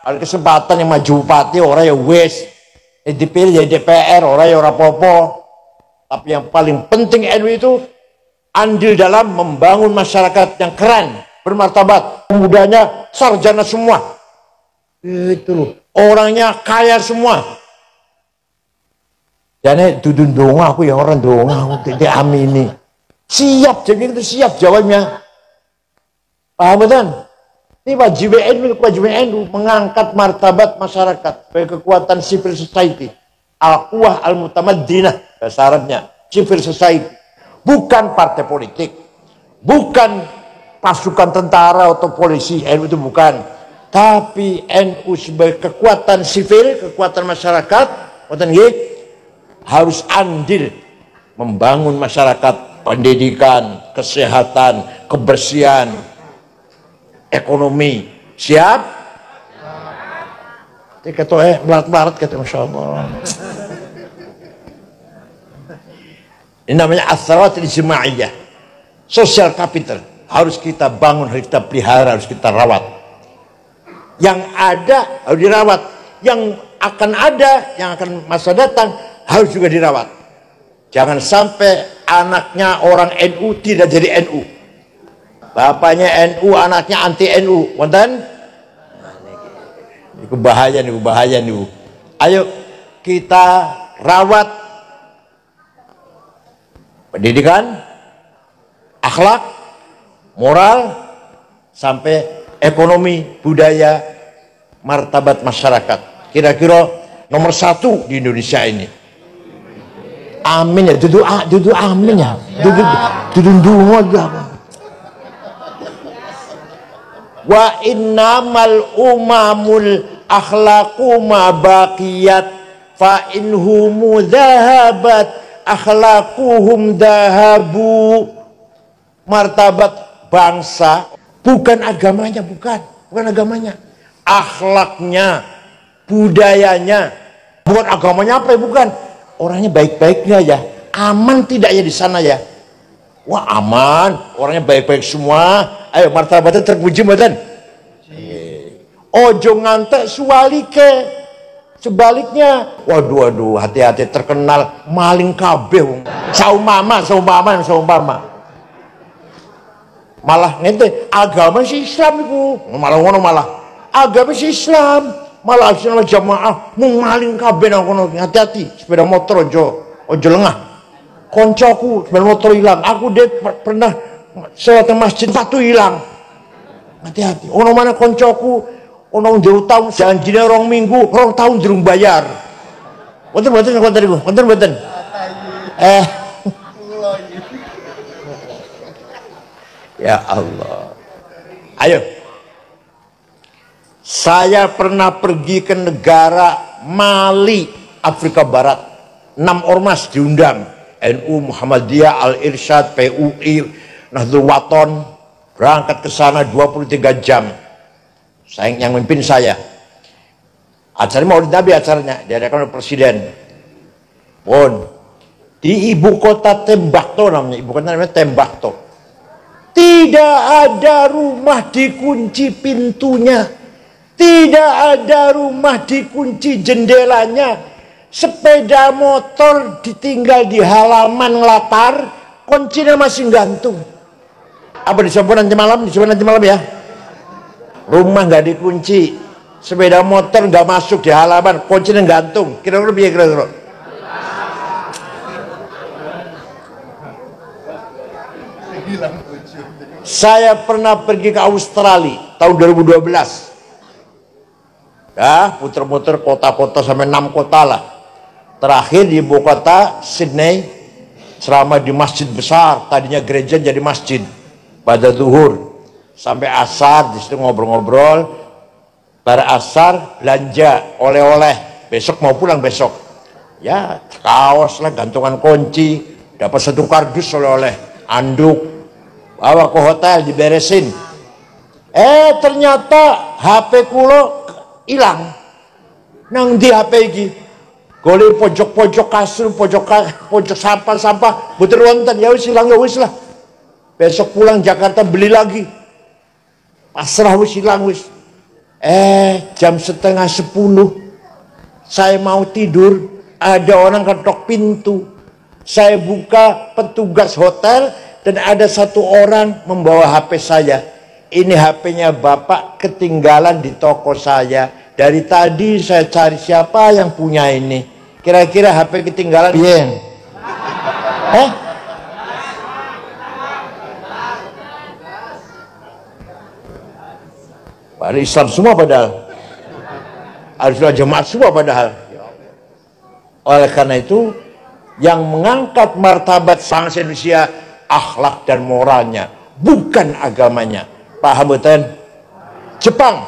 Ada kesempatan yang maju bupati, orang ya wes. Dipilih jadi DPR, orang ya orang popo. Tapi yang paling penting NU itu andil dalam membangun masyarakat yang keren, bermartabat, pemudanya sarjana semua. Itu loh, orangnya kaya semua. Jadi dudun dong aku ya orang dong aku tidak amini. Siap, jadi itu siap jawabnya. Paham betul? Ini wajib NU mengangkat martabat masyarakat sebagai kekuatan civil society. Al-Quwah Al-Mutamaddinah bahasa Arabnya, civil society. Bukan partai politik, bukan pasukan tentara atau polisi, NU itu bukan. Tapi NU sebagai kekuatan sipil, kekuatan masyarakat, harus andil membangun masyarakat, pendidikan, kesehatan, kebersihan, ekonomi. Siap? Ketua melarat-melarat kata Masya Allah. Ini namanya as-sarawatul ijtimaiyah, social capital. Harus kita bangun, harus kita pelihara, harus kita rawat. Yang ada harus dirawat, yang akan ada, yang akan masa datang harus juga dirawat. Jangan sampai anaknya orang NU tidak jadi NU. Bapaknya NU, anaknya anti NU. Wonten? Ini bahaya nih. Ayo kita rawat Pendidikan, akhlak, moral, sampai ekonomi, budaya, martabat masyarakat. Kira-kira nomor 1 di Indonesia ini. Amin ya, duduk amin ya, duduk dungo. Wa innamal umamul akhlaqu ma baqiyat fa inhumu dhahabat akhlaquhum dhahabu. Martabat bangsa bukan agamanya, bukan agamanya, akhlaknya, budayanya. Bukan agamanya apa ya, bukan. Orangnya baik-baiknya ya, aman tidak ya di sana ya. Wah aman, orangnya baik-baik semua. Ayo martabatnya terpuji mboten. Ojo ngantek sualike. Sebaliknya, waduh, hati-hati terkenal maling kabeh. Saumpama. Malah ngente agama si Islam itu malah ngono, malah agama si Islam malah Islam jamaah maling kabeh nang kono. Hati-hati sepeda motor ojo lengah. Koncoku sepeda motor hilang, aku pernah sholat masjid satu hilang. Hati-hati. Ono mana koncoku ono diutang janjine 2 minggu 2 tahun durung bayar. Wonten. Ya Allah. Ayo. Saya pernah pergi ke negara Mali, Afrika Barat. 6 ormas diundang. NU, Muhammadiyah, Al-Irsyad, PUI, Nahdlatul Wathon. Berangkat ke sana 23 jam. Saya yang memimpin saya. Acaranya Maulid Nabi, acaranya diadakan oleh presiden. Di ibu kota Tembakto namanya. Ibu kota namanya Tembakto. Tidak ada rumah dikunci pintunya. Tidak ada rumah dikunci jendelanya. Sepeda motor ditinggal di halaman latar, kuncinya masih gantung. Apa disebut nanti malam? Ya. Rumah nggak dikunci, sepeda motor nggak masuk di halaman, kuncinya gantung. Kira-kira biar kira-kira. Saya pernah pergi ke Australia tahun 2012. Ya, puter-puter kota-kota sampai 6 kota lah. Terakhir di ibu kota Sydney, selama di masjid besar, tadinya gereja jadi masjid. Pada zuhur sampai asar di situ ngobrol-ngobrol. Pada asar belanja oleh-oleh. Besok mau pulang besok. Ya, kaos lah, gantungan kunci, dapat 1 kardus oleh-oleh, anduk. Bawa ke hotel diberesin. Ternyata HP kulo hilang. Nang di HP iki. Golek pojok-pojok kasur, pojok sampah-sampah, buter wonten, ya wis hilang ya wis lah. Besok pulang Jakarta beli lagi. Pasrah wis hilang wis. Jam 9:30 saya mau tidur, ada orang ketok pintu. Saya buka, petugas hotel, dan ada 1 orang membawa HP saya. Ini HP-nya Bapak ketinggalan di toko saya. Dari tadi saya cari siapa yang punya ini. Kira-kira HP ketinggalan piye? Pada Islam semua padahal. Haruslah jemaat semua padahal. Oleh karena itu, yang mengangkat martabat bangsa Indonesia akhlak dan moralnya, bukan agamanya. Paham betul? Jepang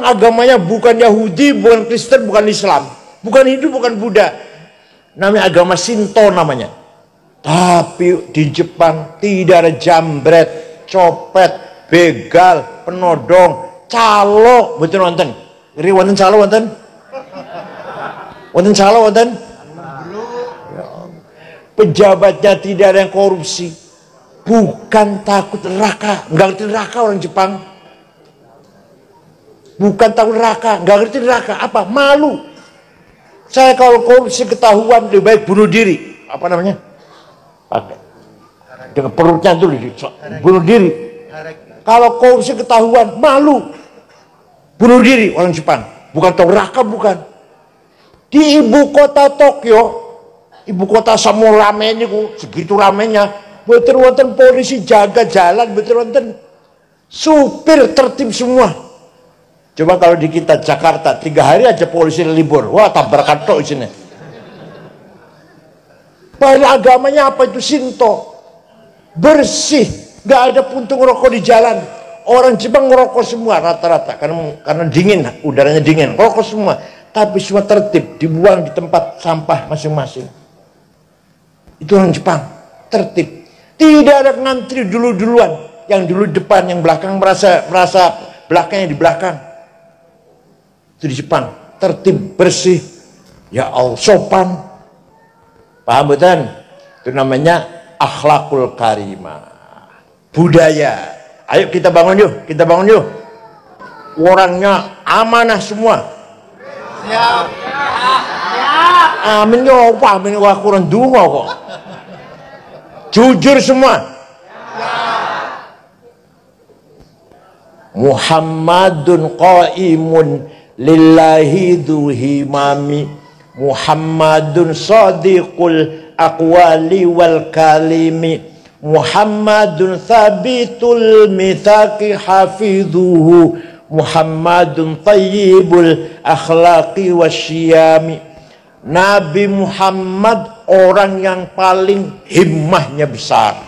agamanya bukan Yahudi, bukan Kristen, bukan Islam, bukan Hindu, bukan Buddha. Namanya agama Shinto namanya. Tapi di Jepang tidak ada jambret, copet, begal, penodong, calo. Betul wonten? Iri wonten calo wonten? Wonten calo wonten? Pejabatnya tidak ada yang korupsi. Bukan takut neraka, nggak ngerti neraka orang Jepang. Bukan takut neraka, nggak ngerti neraka. Apa? Malu. Saya kalau korupsi ketahuan lebih baik bunuh diri. Apa namanya? Pakai dengan perutnya dulu bunuh diri. Kalau korupsi ketahuan malu, bunuh diri orang Jepang. Bukan tahu neraka, bukan. Di ibu kota Tokyo ibu kota sama ramenya ku, segitu ramenya. Betul wonten polisi jaga jalan, betul wonten supir tertib semua. Coba kalau di kita Jakarta 3 hari aja polisi libur, wah tabrakan tok sini. Padahal agamanya apa itu Shinto, bersih, nggak ada puntung rokok di jalan. Orang Jepang ngerokok semua rata-rata karena dingin, udaranya dingin, rokok semua. Tapi semua tertib, dibuang di tempat sampah masing-masing. Itu orang Jepang, tertib. Tidak ada ngantri duluan, yang dulu depan, yang belakang merasa belakangnya di belakang. Itu di Jepang, tertib, bersih, ya Allah, sopan. Paham betul? Itu namanya akhlakul karimah, budaya. Ayo kita bangun yuk, kita bangun yuk. Orangnya amanah semua. Siap. Amin yo, amin wah kurang dungo kok. Jujur semua. Muhammadun qaimun lillahi duhimami. Muhammadun sadiqul aqwali wal kalimi. Muhammadun thabitul mithaqi hafidhuhu. Muhammadun tayyibul akhlaqi wasyiyami. Nabi Muhammad orang yang paling himmahnya besar.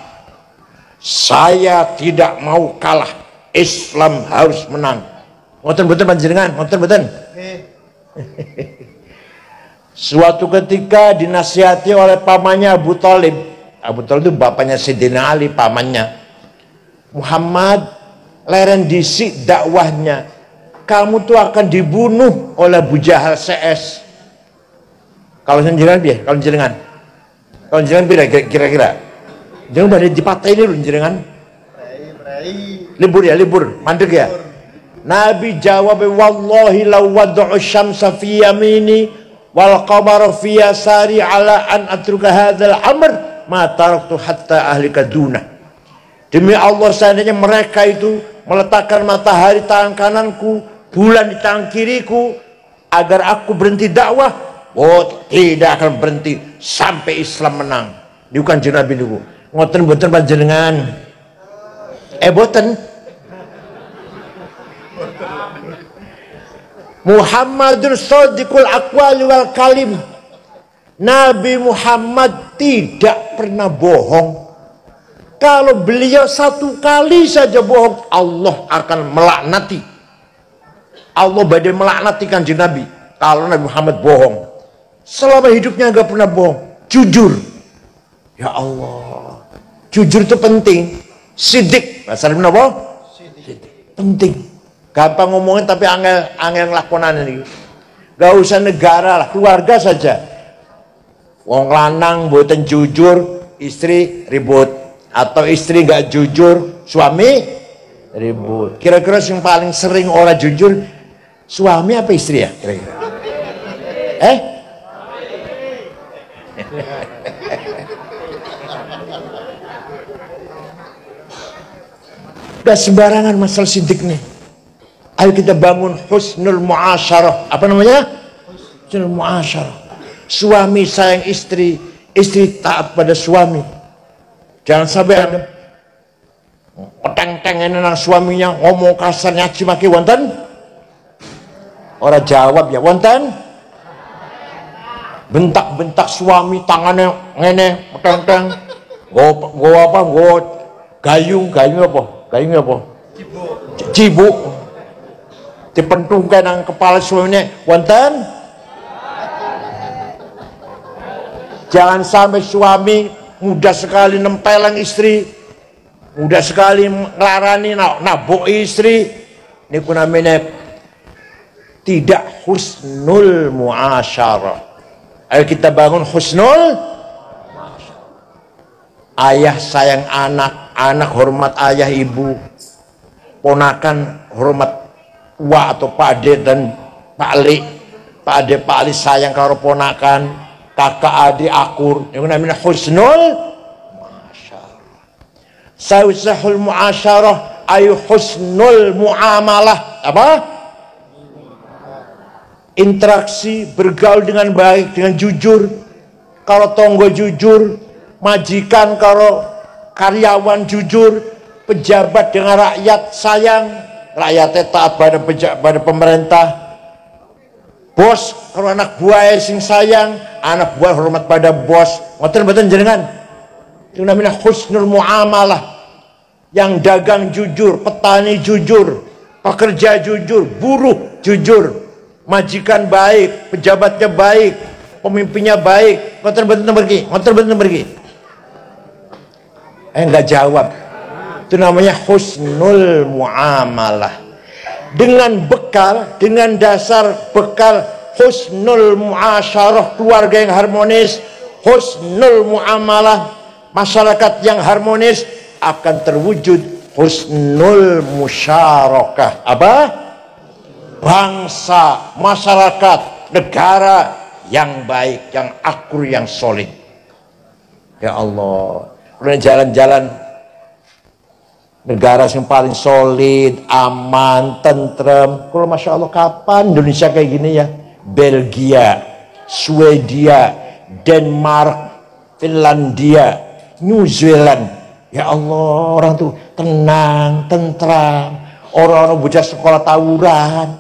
Saya tidak mau kalah, Islam harus menang. Ngoten betul panjenengan, ngoten betul. Suatu ketika dinasihati oleh pamannya Abu Thalib. Abu Thalib itu bapaknya Sayyidina Ali, pamannya. Muhammad, leren disik dakwahnya. Kamu tuh akan dibunuh oleh Abu Jahal CS. Kalau jenengan piye? Kalau jenengan kira-kira. Jangan pada dipatahin dulu jenengan. Libur ya, libur, mandek ya. Nabi jawab, wallahi law wad'u syamsa fi yamini wal qamara fi yasari ala an atruka hadzal amr ma taraktu hatta ahlika duna. Demi Allah, seandainya mereka itu meletakkan matahari tangan kananku, bulan di tangan kiriku, agar aku berhenti dakwah, oh tidak akan berhenti sampai Islam menang. Ini bukan Nabi niku. Ngoten-ngoten panjenengan. Boten. Muhammadun shadiqul aqwali wal kalim. Nabi Muhammad tidak pernah bohong. Kalau beliau satu kali saja bohong, Allah akan melaknati. Allah badai melaknati kanjeng Nabi kalau Nabi Muhammad bohong. Selama hidupnya nggak pernah bohong, jujur. Ya Allah, jujur itu penting. Sidik, bahasa Arab apa? Sidik. Penting. Gampang ngomongin tapi angel ngelakonan ini. Gak usah negara lah, keluarga saja. Wong lanang mboten jujur, istri ribut. Atau istri gak jujur, suami ribut. Kira-kira yang paling sering orang jujur, suami apa istri ya? Kira-kira. Gak sembarangan masalah sidik nih. Ayo kita bangun husnul muasyarah. Apa namanya? Husnul muasyarah. Suami sayang istri, istri taat pada suami. Jangan sampai ada peteng-tengen nang suaminya ngomong kasar nyaci maki wonten. Orang jawab ya wonten. Bentak-bentak suami tangannya ngene peteng-teng. Go apa? Go gayung apa? Gayung apa? Cibuk. Dipentungkan nang kepala suaminya wonten. Jangan sampai suami mudah sekali nempelang istri, mudah sekali ngelarani nabok istri. Ini namanya tidak husnul muasyarah. Ayo kita bangun husnul muasyarah. Ayah sayang anak, anak hormat ayah ibu, ponakan hormat wa atau Pak Ade dan Pak Ali. Pak Ade Pak Ali sayang karo ponakan, kakak adik akur. Yang namanya husnul muasyarah. Sawsahul muasyarah ayu husnul muamalah. Apa? Interaksi, bergaul dengan baik, dengan jujur. kalau tonggo jujur, majikan kalau karyawan jujur, pejabat dengan rakyat sayang, rakyatnya taat pada pemerintah. Bos kalau anak buah sing sayang, anak buah hormat pada bos. Ngoten-ngoten jenengan. Itu namanya husnul muamalah. Yang dagang jujur, petani jujur, pekerja jujur, buruh jujur, majikan baik, pejabatnya baik, pemimpinnya baik. Ngoten-ngoten pergi, ngoten-ngoten pergi. Enggak jawab. Itu namanya husnul muamalah. Dengan bekal, dengan dasar bekal husnul muasyarah, keluarga yang harmonis, husnul muamalah, masyarakat yang harmonis, akan terwujud husnul musyarakah. Apa? Bangsa, masyarakat, negara yang baik, yang akur, yang solid. Ya Allah, kemudian jalan-jalan negara yang paling solid, aman, tentrem. Kalau Masya Allah, kapan Indonesia kayak gini ya? Belgia, Swedia, Denmark, Finlandia, New Zealand. Ya Allah, orang tuh tenang, tentram. Orang-orang bocah sekolah tawuran,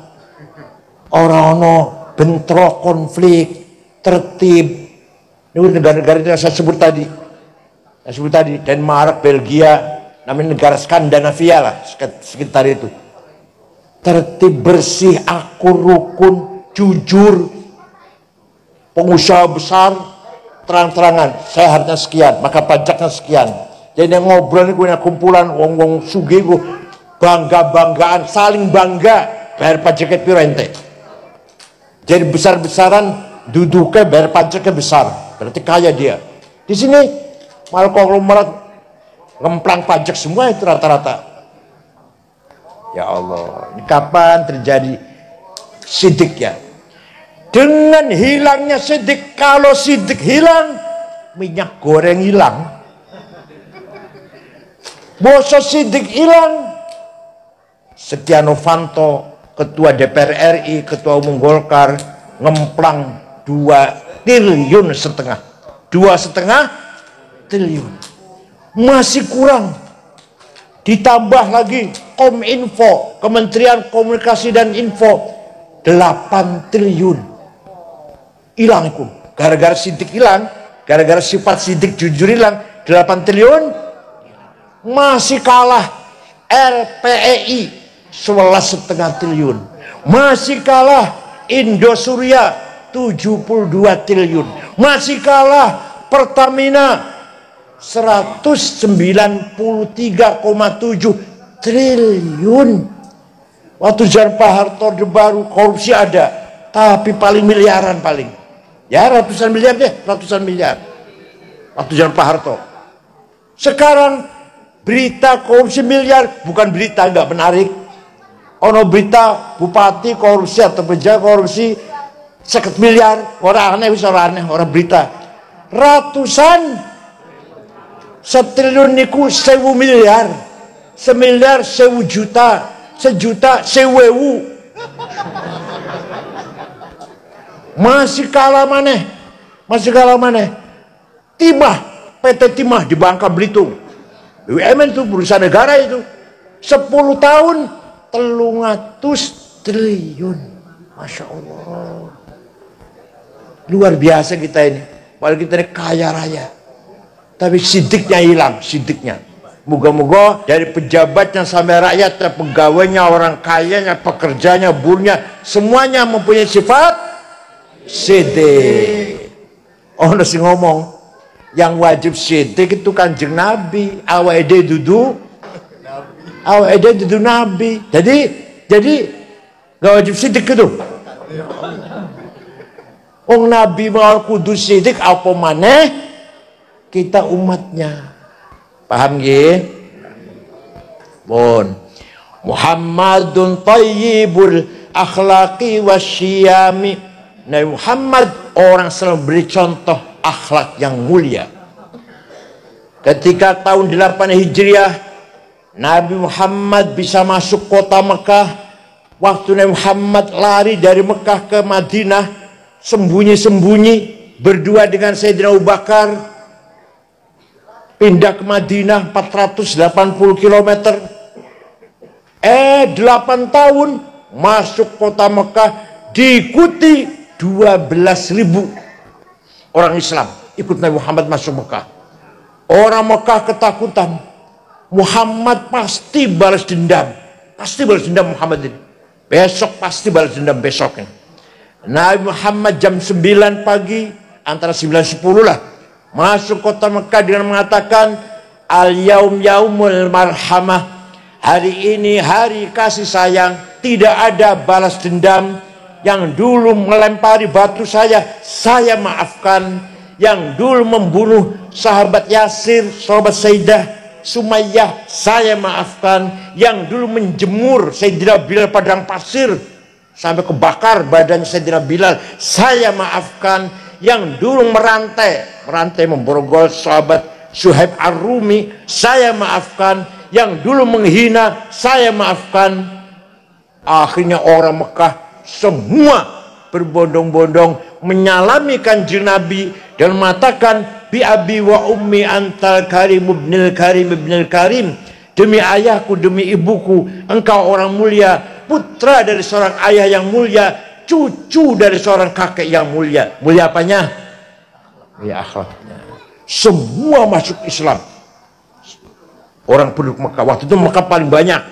orang-orang bentrok, konflik, tertib. Ini negara-negara yang saya sebut tadi. Denmark, Belgia, namanya negara Skandinavia lah, sekitar itu. Tertib, bersih, akur, rukun, jujur. Pengusaha besar terang-terangan, saya hartanya sekian, maka pajaknya sekian. Jadi yang ngobrol ini punya kumpulan wong-wong sugih, bangga-banggaan, saling bangga, bayar pajaknya piro ente. Jadi besar-besaran duduknya bayar pajaknya besar, berarti kaya dia. Di sini malah konglomerat ngemplang pajak semua itu rata-rata. Ya Allah, ini kapan terjadi sidik ya? Dengan hilangnya sidik, kalau sidik hilang, minyak goreng hilang. Boso sidik hilang, Setia Novanto, ketua DPR RI, ketua umum Golkar, ngemplang 2,5 triliun. 2,5 triliun. Masih kurang. Ditambah lagi Kominfo, Kementerian Komunikasi dan Info, 8 triliun. Hilang itu. Gara-gara sidik hilang, gara-gara sifat sidik jujur hilang, 8 triliun. Masih kalah RPEI 11,5 triliun. Masih kalah Indosuria 72 triliun. Masih kalah Pertamina 193,7 triliun. Waktu zaman Pak Harto Orde Baru korupsi ada, tapi paling miliaran paling. Ya ratusan miliar deh, ratusan miliar. Waktu zaman Pak Harto. Sekarang berita korupsi miliar bukan berita nggak menarik. Ono berita bupati korupsi atau pejabat korupsi 50 miliar, orang aneh bisa orang aneh, orang berita ratusan setriliun niku 1.000 miliar, semiliar 1.000 juta, sejuta 1.000. Masih kalah maneh, Timah, PT Timah di Bangka Belitung. BUMN itu perusahaan negara itu 10 tahun 300 triliun. Masya Allah, luar biasa kita ini. Padahal kita ini kaya raya, tapi sidiknya hilang, sidiknya. Moga-moga dari pejabatnya sampai rakyat, pegawainya, orang kayanya, pekerjanya, buruhnya, semuanya mempunyai sifat sidik. Oh nasi ngomong yang wajib sidik itu Kanjeng Nabi, awake dudu Nabi. Jadi gak wajib sidik gitu. Nabi mau kudus sidik apa maneh kita umatnya. Paham nggih? Bon. Muhammadun thayyibul akhlaqi wasyiyami. Nabi Muhammad orang selalu beri contoh akhlak yang mulia. Ketika tahun 8 Hijriah Nabi Muhammad bisa masuk kota Mekah. Waktu Nabi Muhammad lari dari Mekah ke Madinah, sembunyi-sembunyi berdua dengan Sayyidina Abu Bakar, pindah ke Madinah 480 km. 8 tahun masuk kota Mekah, diikuti 12.000 orang Islam ikut Nabi Muhammad masuk Mekah. Orang Mekah ketakutan, Muhammad pasti balas dendam, Muhammad ini. Besok pasti balas dendam besoknya. Nabi Muhammad jam 9 pagi, antara 9-10 lah, masuk kota Mekah dengan mengatakan, al-yaum yaumul marhamah. Hari ini hari kasih sayang, tidak ada balas dendam. Yang dulu melempari batu saya maafkan. Yang dulu membunuh sahabat Yasir, sahabat Sayyidah Sumayyah, saya maafkan. Yang dulu menjemur Sayyidina Bilal padang pasir sampai kebakar badan Sayyidina Bilal, saya maafkan. Yang dulu merantai memborgol sahabat Suhaib Ar-Rumi, saya maafkan. Yang dulu menghina, saya maafkan. Akhirnya orang Mekah semua berbondong-bondong menyalami kanjeng Nabi dan mengatakan, bi abi wa ummi antal karim ibnil karim ibnil karim. Demi ayahku, demi ibuku, engkau orang mulia, putra dari seorang ayah yang mulia, cucu dari seorang kakek yang mulia. Mulia apanya? Ya akhlaknya. Semua masuk Islam. Orang penduduk Mekah, waktu itu Mekah paling banyak.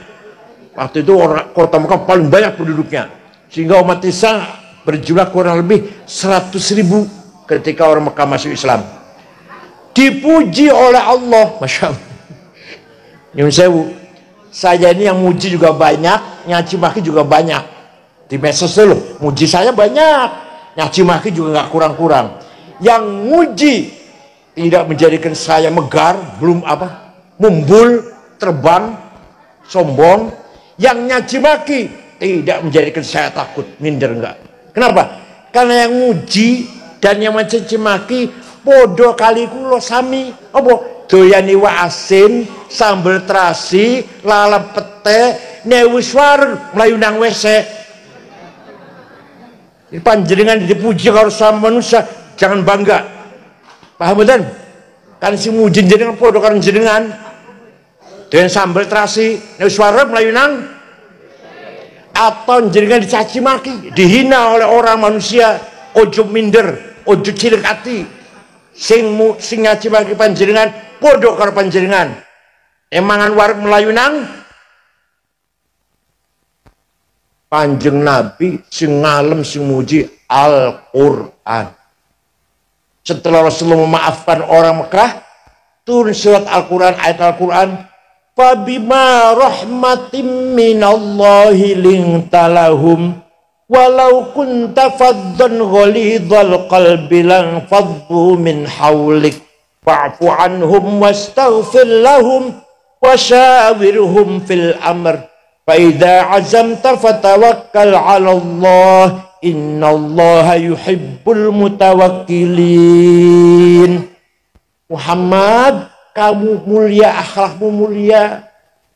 Waktu itu kota Mekah paling banyak penduduknya. Sehingga umat Islam berjumlah kurang lebih 100.000 ketika orang Mekah masuk Islam. Dipuji oleh Allah. Masya Allah. Nyun sewu, saya ini yang muji juga banyak, nyaci maki juga banyak. Di medsos loh, muji saya banyak, nyaci maki juga nggak kurang-kurang. Yang muji tidak menjadikan saya megar, belum apa, mumbul, terbang, sombong. Yang nyaci maki tidak menjadikan saya takut, minder enggak. Kenapa? Karena yang muji dan yang mencaci maki podo kali kulo sami. Apa? Doyani wa asin, sambal terasi, lalap pete, newiswar melayu nang wese. Panjenengan dipuji kalau sama manusia, jangan bangga. Paham betul? Kan si muji jenengan podo kan jenengan. Dengan sambal terasi, newiswar melayu nang, atau jenengan dicaci maki, dihina oleh orang manusia, ojo minder, ojo cilik hati. Sing ngaci maki panjenengan podo karo panjenengan. Emangan warung Melayu nang Kanjeng Nabi sing ngalem sing muji Al-Qur'an. Setelah Rasulullah memaafkan orang Mekah, turun surat Al-Qur'an, ayat Al-Qur'an, fabima rahmatim minallahi lintalahum walau kunta faddan ghalidhal qalbi lan faddu min hawlik fa'fu anhum wastaghfir lahum wasyawirhum fil amr fa idza azamta fatawakkal 'ala Allah innallaha yuhibbul mutawakkilin. Muhammad, kamu mulia, akhlakmu mulia,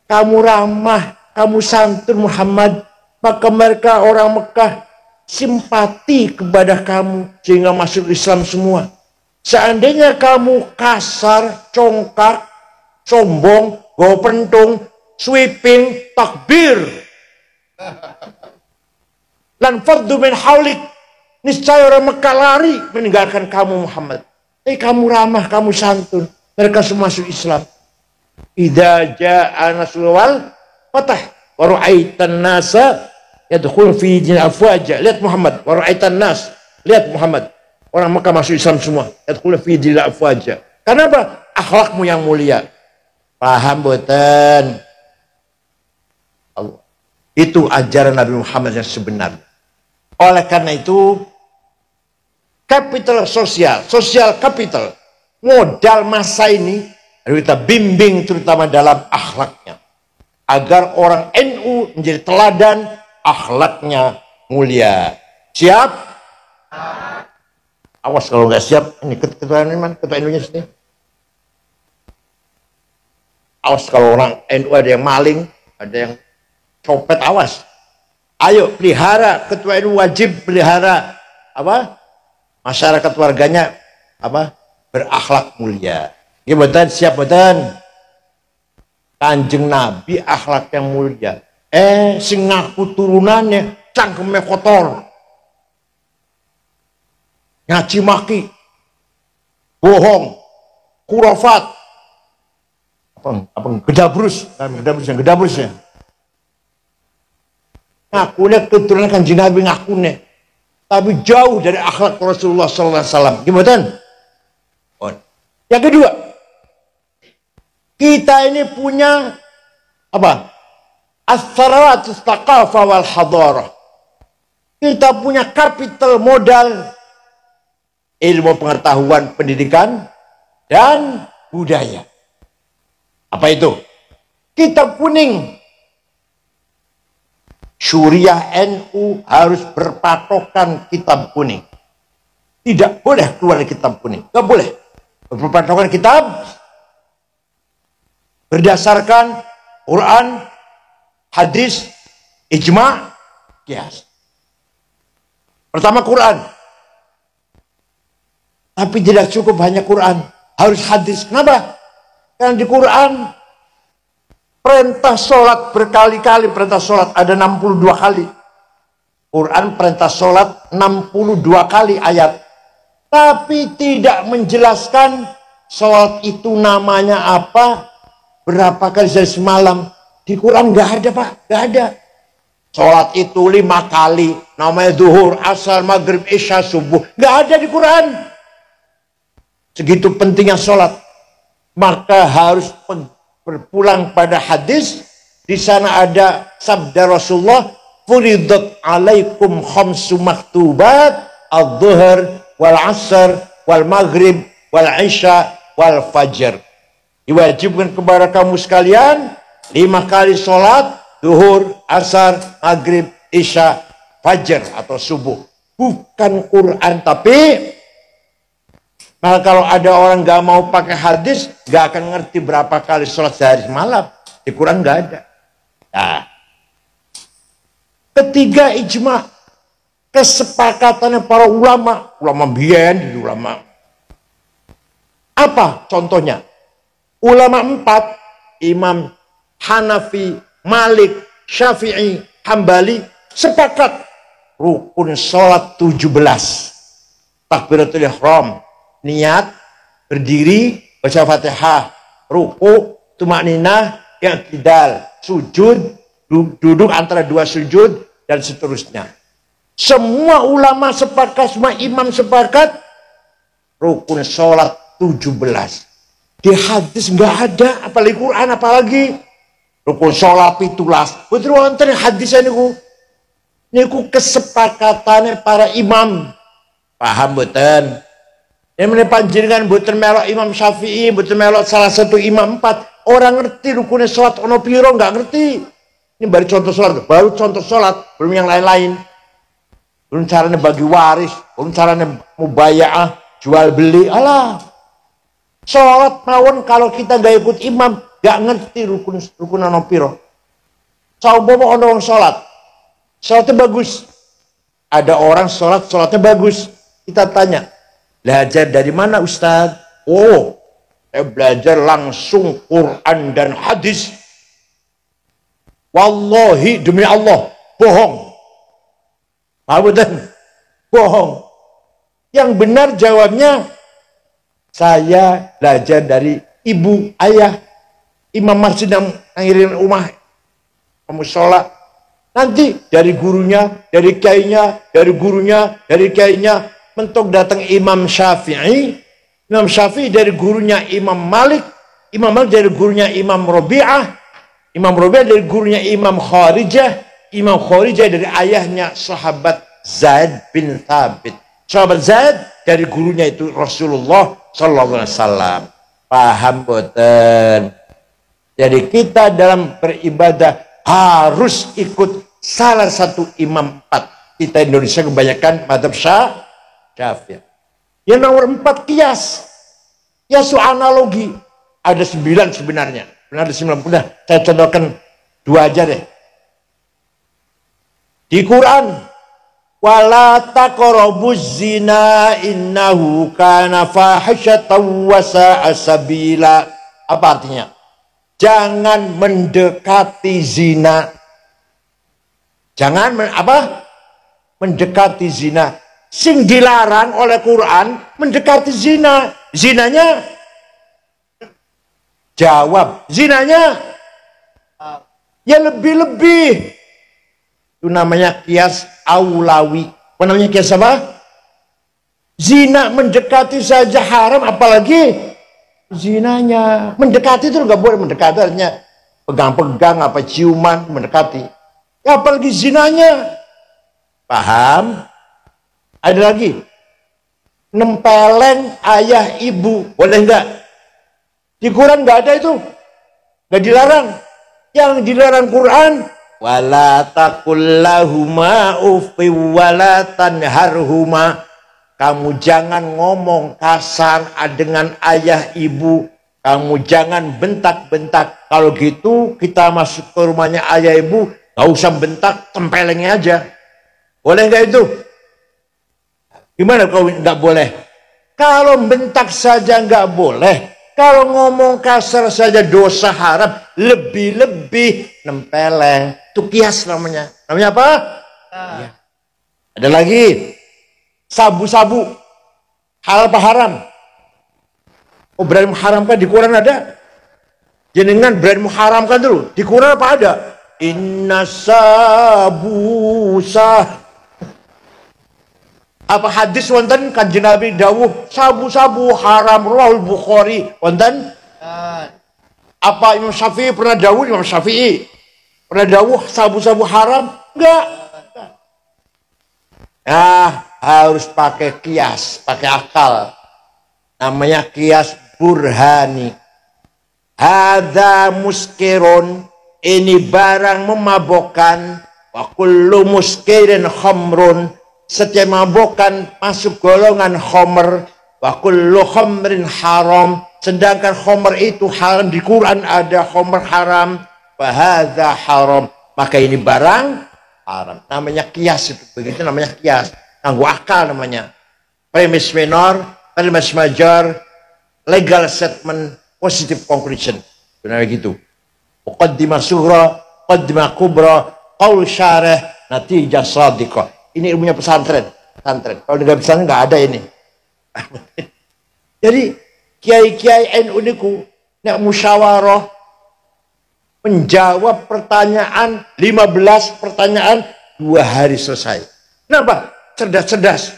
kamu ramah, kamu santun Muhammad. Maka mereka orang Mekah simpati kepada kamu sehingga masuk Islam semua. Seandainya kamu kasar, congkak, sombong, bawa pentung, sweeping, takbir, lan faddu min haulik, niscaya orang Mekah lari meninggalkan kamu Muhammad. Tapi kamu ramah, kamu santun, mereka semua masuk Islam. Idza jaa nasrul fatah wa ra'aitan nasa yadkhul fi din afwaja. Lihat Muhammad, wa ra'aitan nas, lihat Muhammad, orang Mekah masuk Islam semua, yadkhul fi din afwaja. Karena apa? Akhlakmu yang mulia. Paham boten? Allah. Itu ajaran Nabi Muhammad yang sebenarnya. Oleh karena itu, kapital sosial, social capital, modal masa ini harus kita bimbing terutama dalam akhlaknya. Agar orang NU menjadi teladan, akhlaknya mulia. Siap? Awas kalau nggak siap, ini ketua NU-nya sini. Awas kalau orang NU ada yang maling, ada yang copet, awas. Ayo pelihara, ketua NU wajib pelihara apa? masyarakat warganya apa? Berakhlak mulia. Ya betul, siap betul. Kanjeng Nabi akhlak yang mulia. Sing ngaku turunannya cangkeme kotor. Ngaci maki. Bohong. Kurafat. Apa gedabrus, gedabrusnya. Ngakunya keturunan Kanjeng Nabi ngakunya. Tapi jauh dari akhlak Rasulullah sallallahu alaihi wasallam. Gimana? Yang kedua, kita ini punya apa? As-sarawat tsaqafah wal hadarah. Kita punya kapital modal ilmu pengetahuan, pendidikan dan budaya. Apa itu? Kitab kuning. Syuriah NU harus berpatokan kitab kuning. Tidak boleh keluar dari kitab kuning. Tidak boleh. Berpatokan kitab berdasarkan Quran, hadis, ijma, qiyas. Pertama Quran. Tapi tidak cukup hanya Quran. Harus hadis. Kenapa? Karena di Quran perintah sholat berkali-kali. Perintah sholat ada 62 kali. Quran perintah sholat 62 kali ayat. Tapi tidak menjelaskan sholat itu namanya apa, berapa kali sehari semalam. Di Quran nggak ada, Pak, nggak ada. Sholat itu 5 kali, namanya zuhur, asar, maghrib, isya, subuh. Nggak ada di Quran. Segitu pentingnya sholat. Maka harus berpulang pada hadis. Di sana ada sabda Rasulullah, furidat alaikum khamsu maktubat, al-zuhur, wal asr, wal maghrib, wal isya, wal fajr. Diwajibkan kepada kamu sekalian 5 kali sholat, zuhur, asar, maghrib, isya, fajr atau subuh. Bukan Quran, tapi maka kalau ada orang gak mau pakai hadis, gak akan ngerti berapa kali sholat sehari malam. Di Quran gak ada. Nah, ketiga ijma. Kesepakatannya para ulama. Ulama biyen, ulama. Apa contohnya? Ulama 4, Imam Hanafi, Malik, Syafi'i, Hambali, sepakat rukun sholat 17. Takbiratul ihram, niat, berdiri, baca Fatihah, ruku, tumakninah, i'tidal, sujud, duduk antara 2 sujud, dan seterusnya. Semua ulama sepakat, semua imam sepakat, rukun sholat 17. Di hadis nggak ada, apalagi Quran, apalagi rukun sholat pitulas. Betul wonten hadis niku kesepakatannya para imam. Paham betul? Yang meneh panjenengan mboten melok Imam Syafi'i, mboten melok salah satu imam 4. Orang ngerti rukunnya sholat ono piro, nggak ngerti. Ini baru contoh sholat, belum yang lain-lain. Belum caranya bagi waris, belum caranya mubaya'ah, jual beli. Alah, sholat mawon kalau kita nggak ikut imam, nggak ngerti rukun ono piro. Saumpama ono wong sholatnya bagus. Ada orang sholatnya bagus. Kita tanya, belajar dari mana Ustaz? Oh, saya belajar langsung Quran dan hadis. Wallahi demi Allah, bohong. Bohong. Yang benar jawabnya, saya belajar dari ibu, ayah, imam masjid yang ngirimin rumah, kamu sholat. Nanti dari gurunya, dari kiainya, dari gurunya, dari kiainya, mentok datang Imam Syafi'i. Imam Syafi'i dari gurunya Imam Malik. Imam Malik dari gurunya Imam Rabi'ah. Imam Rabi'ah dari gurunya Imam Kharijah. Imam Kharijah dari ayahnya sahabat Zaid bin Thabit. Sahabat Zaid dari gurunya itu Rasulullah sallallahu alaihi wasallam. Paham boten? Jadi kita dalam beribadah harus ikut salah satu imam 4. Kita Indonesia kebanyakan madzhab Syafi'i. Yang nomor 4 kias. Kias analogi. Ada 9 sebenarnya. Benar ada 9. Udah, saya contohkan 2 aja deh. Di Quran Wala taqrabuz zina innahu kana fahisyatan wa sa'a sabila. Apa artinya? Jangan mendekati zina. Jangan mendekati zina. Sing dilarang oleh Quran mendekati zina. Zinanya jawab. Zinanya ya lebih-lebih. Itu namanya kias aulawi. Apa namanya kias apa? Zina mendekati saja haram, apalagi zinanya. Mendekati itu nggak boleh. Mendekati artinya pegang-pegang, apa ciuman, mendekati. Ya, apalagi zinanya. Paham? Ada lagi. Nempeleng ayah ibu. Boleh nggak? Di Quran nggak ada itu. Nggak dilarang. Yang dilarang Quran. Wala taqul lahuma uffi wala tanharhuma. Kamu jangan ngomong kasar dengan ayah ibu. Kamu jangan bentak-bentak. Kalau gitu kita masuk ke rumahnya ayah ibu, gak usah bentak, tempelengnya aja. Boleh nggak itu? Gimana kalau nggak boleh? Kalau bentak saja nggak boleh. Kalau ngomong kasar saja dosa haram, lebih-lebih nempeleng. Itu kias namanya. Namanya apa? Ya. Ada lagi. Sabu-sabu. Halal apa haram? Oh, berani mengharamkan di Quran ada? Jenengan berani mengharamkan dulu. Di Quran apa ada? Inna sabusa. Apa hadis wonten kanjeng Nabi dawuh sabu-sabu haram rawal Bukhari wonten? Apa Imam Syafi'i pernah dawuh? Imam Syafi'i pernah dawuh sabu-sabu haram? Enggak. Nah, harus pakai kias, pakai akal. Namanya kias burhani. Hadza muskirun, ini barang memabokkan. Wa kullu muskirin khamrun, setiap mabokkan masuk golongan khomer. Wa kullu khamrin haram, sedangkan khomer itu haram. Di Quran ada khomer haram. Wa hadza haram, maka ini barang haram. Namanya kias itu. Begitu namanya kias. Nganggo akal namanya. Premis minor, premis major, legal statement, positive conclusion. Benar gitu. Muqaddimah sughra, muqaddimah kubra, qaul syarih, natijah shadiqah. Ini ilmunya pesantren. Kalau nggak pesantren nggak ada ini. Jadi kiai-kiai NU niku nek musyawarah menjawab pertanyaan 15 pertanyaan 2 hari selesai. Kenapa? Cerdas-cerdas.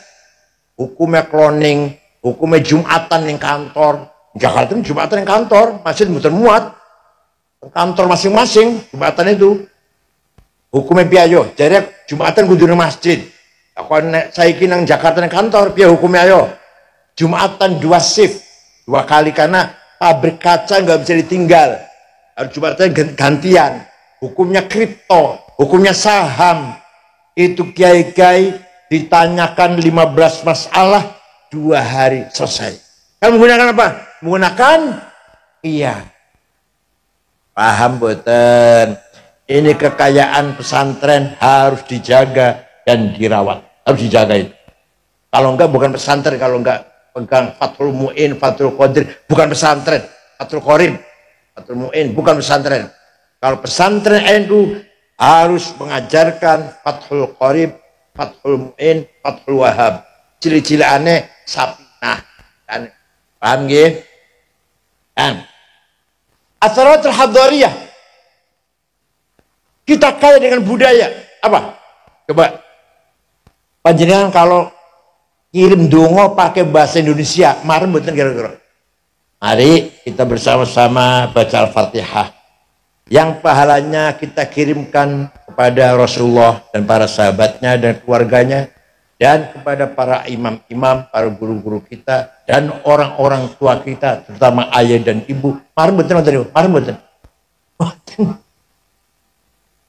Hukumnya cloning, hukumnya Jumatan yang kantor. Jakarta itu Jumatan yang kantor, masjid muter muat. Kantor masing-masing Jumatan itu. Hukumnya piayo, jadi Jumatan kudu nang masjid. Aku nek saiki nang Jakarta nang kantor, piye hukumnya ayo? Jumatan 2 shift, 2 kali karena pabrik kaca nggak bisa ditinggal. Harus Jumatan gantian. Hukumnya kripto, hukumnya saham. Itu kiai-kiai ditanyakan 15 masalah 2 hari selesai. Kan menggunakan apa? Menggunakan iya. Paham boten? Ini kekayaan pesantren harus dijaga dan dirawat. Harus dijaga itu. Kalau enggak bukan pesantren, kalau enggak pegang Fathul Mu'in, Fathul Qadir, bukan pesantren. Fathul Qorib, Fathul Mu'in, bukan pesantren. Kalau pesantren NU harus mengajarkan Fathul Qorib, Fathul Mu'in, Fathul Wahab. Cili-cili aneh, Sapinah. Paham nggih? Atharatul Hadhariyah. Kita kaya dengan budaya. Apa? Coba. Panjenengan kalau kirim dongo pakai bahasa Indonesia, marem mboten kira-kira. Mari kita bersama-sama baca Al-Fatihah. Yang pahalanya kita kirimkan kepada Rasulullah dan para sahabatnya dan keluarganya. Dan kepada para imam-imam, para guru-guru kita. Dan orang-orang tua kita, terutama ayah dan ibu. Marem mboten wonten niku, marem mboten.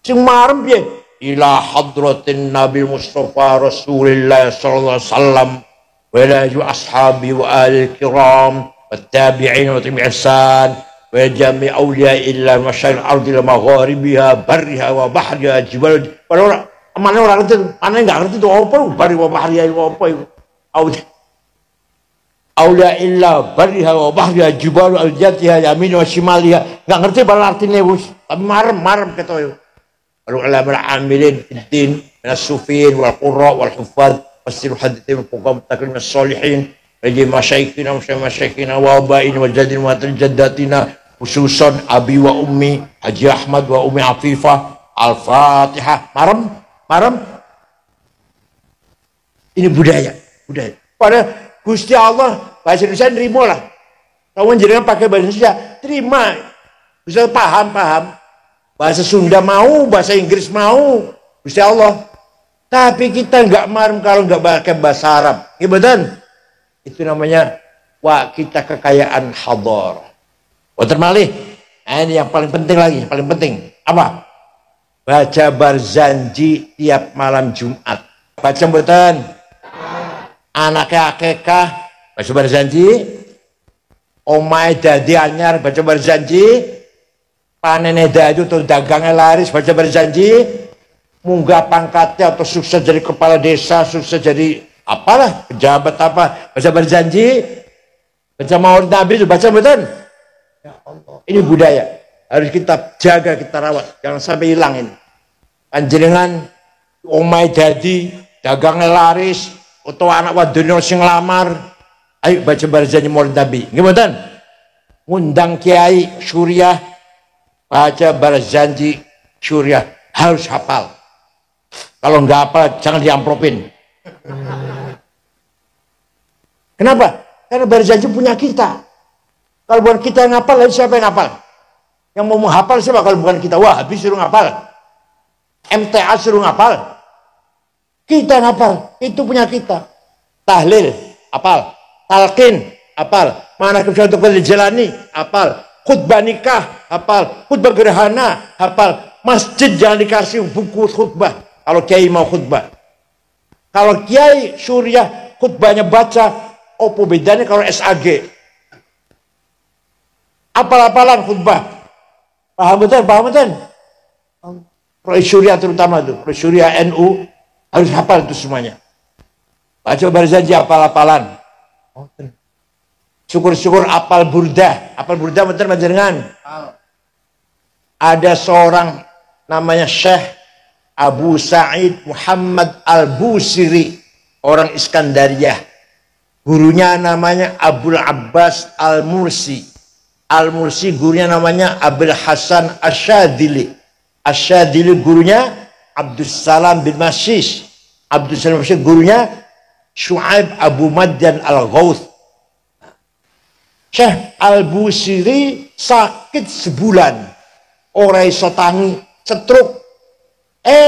Sing marem piye? Ila hadratin Nabi Mustafa Rasulullah sallallahu alaihi wasallam wa ila ashabi wa al kiram wa tabi'in wa tabi'in ihsan wa jami' awliya illa masyayikh ardi la magharibiha barriha wa bahriha jibal. Mana orang ngerti, mana nggak ngerti itu apa? Bari wa bahriya apa itu? Aulia illa bariha wa bahriha jibalu al-jatiha yamin wa shimaliha. Nggak ngerti bala artinya bos. Tapi marem kata yo. Lalu ulama amilin din minas sufin wal qurra wal huffaz fasiru hadithin wal fuqaha takrim as-solihin bagi masyayikhina wa abain wa jadin wa jaddatina khususan abi wa ummi Haji Ahmad wa ummi Afifah. Al-Fatihah. Marem. Ini budaya. Pada Gusti Allah bahasa Indonesia nerima lah. Kamu jangan pakai bahasa Indonesia, terima. Bisa paham. Bahasa Sunda mau, bahasa Inggris mau, Gusti Allah. Tapi kita nggak marem kalau nggak pakai bahasa Arab. Ya betul. Itu namanya kita kekayaan hadar. Malih. Ini yang paling penting lagi, paling penting. Apa? Baca Barzanji tiap malam Jumat. Baca mboten? Anaknya akekah baca Barzanji. Omae dadi anyar baca Barzanji. Panene dadi atau dagangnya laris baca Barzanji. Munggah pangkatnya atau sukses jadi kepala desa, sukses jadi apalah pejabat apa baca Barzanji. Baca Maulid Nabi itu baca mboten? Ya Allah. Ini budaya. Harus kita jaga, kita rawat, jangan sampai hilang ini. Panjenengan omai dadi, dagangnya laris, atau anak wadon sing lamar, ayo baca Barzanji Maulid Nabi. Gimana? Ngundang Kiai Suriah, baca Barzanji Suriah, harus hafal. Kalau nggak hafal, jangan diamplopin. Kenapa? Karena Barzanji punya kita. Kalau bukan kita yang hafal, lalu siapa yang hafal? Yang mau menghafal siapa kalau bukan kita? Wah, habis suruh ngapal. MTA suruh ngapal. Kita ngapal. Itu punya kita. Tahlil, hafal. Talqin, hafal. Mana kebetulan untuk dijalani, hafal. Khutbah nikah, hafal. Khutbah gerhana, hafal. Masjid jangan dikasih buku khutbah. Kalau kiai mau khutbah. Kalau Kiai Suriah khutbahnya baca, apa bedanya kalau SAG? Apal-apalan khutbah. Paham betul? Roy Surya terutama itu, Roy Surya NU harus hafal itu semuanya. Baca Barzanji hafal-hafalan. Syukur-syukur apal burdah betul panjenengan. Ada seorang namanya Syekh Abu Sa'id Muhammad Al-Busiri, orang Iskandariyah. Gurunya namanya Abul Abbas Al-Mursi. Al-Mursi gurunya namanya Abul Hasan Asyadili. Asyadili gurunya Abdus Salam bin Masyish. Abdus Salam bin Masyish gurunya Syu'aib Abu Madyan Al-Ghawth. Syekh Al-Busiri sakit sebulan. Orang iso tangi, setruk.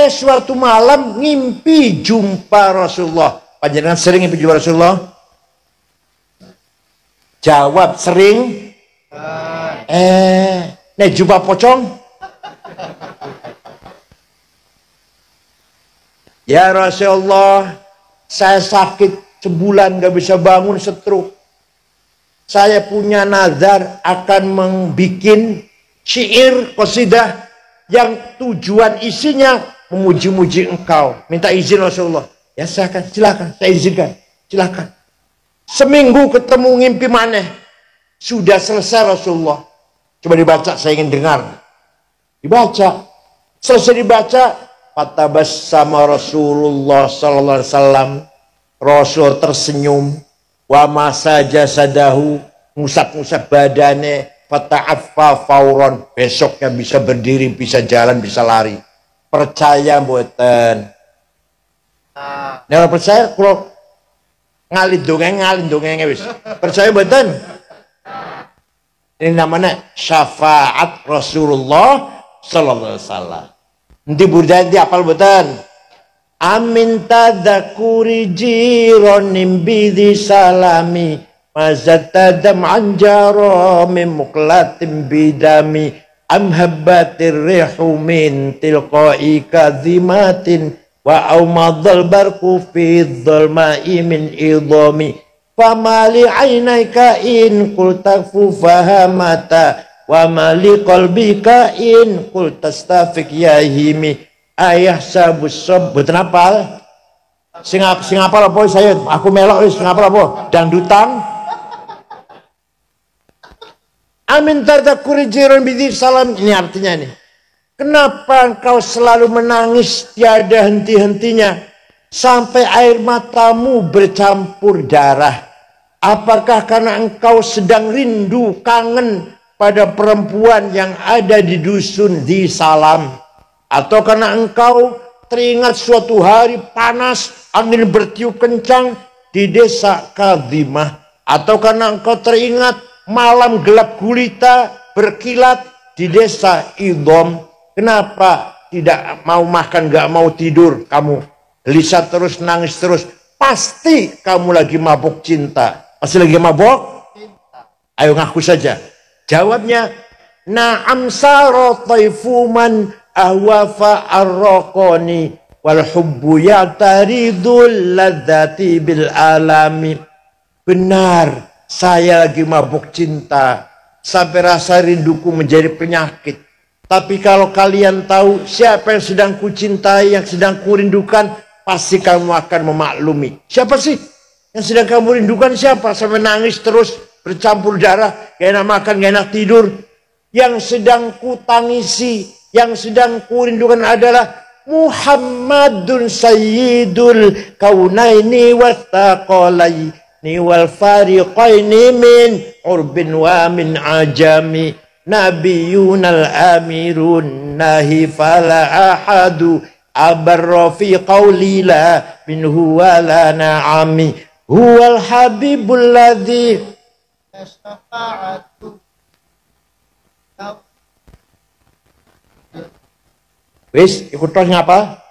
Suatu malam ngimpi jumpa Rasulullah. Panjenengan sering ngimpi jumpa Rasulullah? Jawab sering. Nek jumpa pocong? Ya Rasulullah, saya sakit sebulan gak bisa bangun, setruk. Saya punya nazar akan membuat syair qasidah yang tujuan isinya memuji-muji engkau. Minta izin Rasulullah. Ya silakan, saya izinkan. Silakan. Seminggu ketemu ngimpi maneh. Sudah selesai Rasulullah. Coba dibaca, saya ingin dengar. Dibaca. Selesai dibaca, fatabassama Rasulullah sallallahu alaihi wasallam. Rasul tersenyum. Wa masaja sadahu, ngusap-ngusap badane, fata'affa fauron. Besoknya bisa berdiri, bisa jalan, bisa lari. Percaya mboten? Nek percaya kalau ngalih dongeng wis. Percaya mboten? Ini namanya syafaat Rasulullah sallallahu alaihi wasallam. Nanti budaya apal mboten? Amin tadzakuri jironim bidhi salami mazatadam anjaro min muklatim bidami am habbatir rihu min tilqai kadhimatin wa aumadhal barku fi dhalma'i min idhami famali aynaika in qul takfu fahamata wa mali qalbika in qul tastafik ya himi ayah sabus sob boten apal. Sing apal apa saya aku melok wis sing apal apa dangdutan. Amin tardakuri jiran bidzikr salam, ini artinya nih. Kenapa engkau selalu menangis tiada henti-hentinya sampai air matamu bercampur darah? Apakah karena engkau sedang rindu kangen pada perempuan yang ada di dusun di Salam? Atau karena engkau teringat suatu hari panas, angin bertiup kencang di desa Kadhimah? Atau karena engkau teringat malam gelap gulita berkilat di desa Idom? Kenapa tidak mau makan, gak mau tidur kamu? Gelisah terus, nangis terus. Pasti kamu lagi mabuk cinta. Pasti lagi mabuk? Ayo ngaku saja. Jawabnya, na'am saro taifuman ahwafa arraqani wal hubbu ya'taridul ladzati bil alami. Benar, saya lagi mabuk cinta sampai rasa rinduku menjadi penyakit. Tapi kalau kalian tahu siapa yang sedang kucintai, yang sedang kurindukan, pasti kamu akan memaklumi. Siapa sih yang sedang kamu rindukan? Siapa? Sampai nangis terus, bercampur darah, gak enak makan, gak enak tidur. Yang sedang kutangisi, yang sedang kurindukan adalah Muhammadun Sayyidul Kaunaini Wattaqalaini wal fariqaini min urbin wa min ajami. Nabiyunal amirun nahi fala ahadu abarra fi qawli la minhu wa la na'ami huwal habibul ladzi syafa'atu. Wis ikut terus ngapa?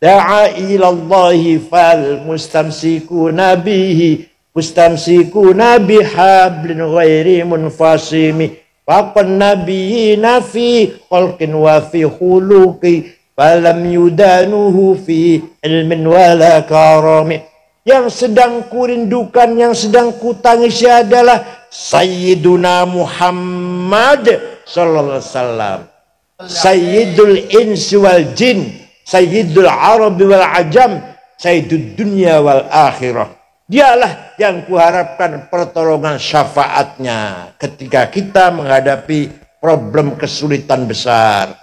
Da'a ilallahi fal mustamsiku nabihi mustamsikuna bihablin ghairi munfasimi faqan nabiyina fi khalqin wa fi khuluqi falam yudanuhu fi ilmin wala karami. Yang sedang kurindukan, yang sedang kutangisi adalah Sayyiduna Muhammad sallallahu alaihi wasallam, Sayyidul insi wal jin, Sayyidul arabi wal ajam, Sayyidud dunya wal akhirah. Dialah yang kuharapkan pertolongan syafaatnya ketika kita menghadapi problem kesulitan besar.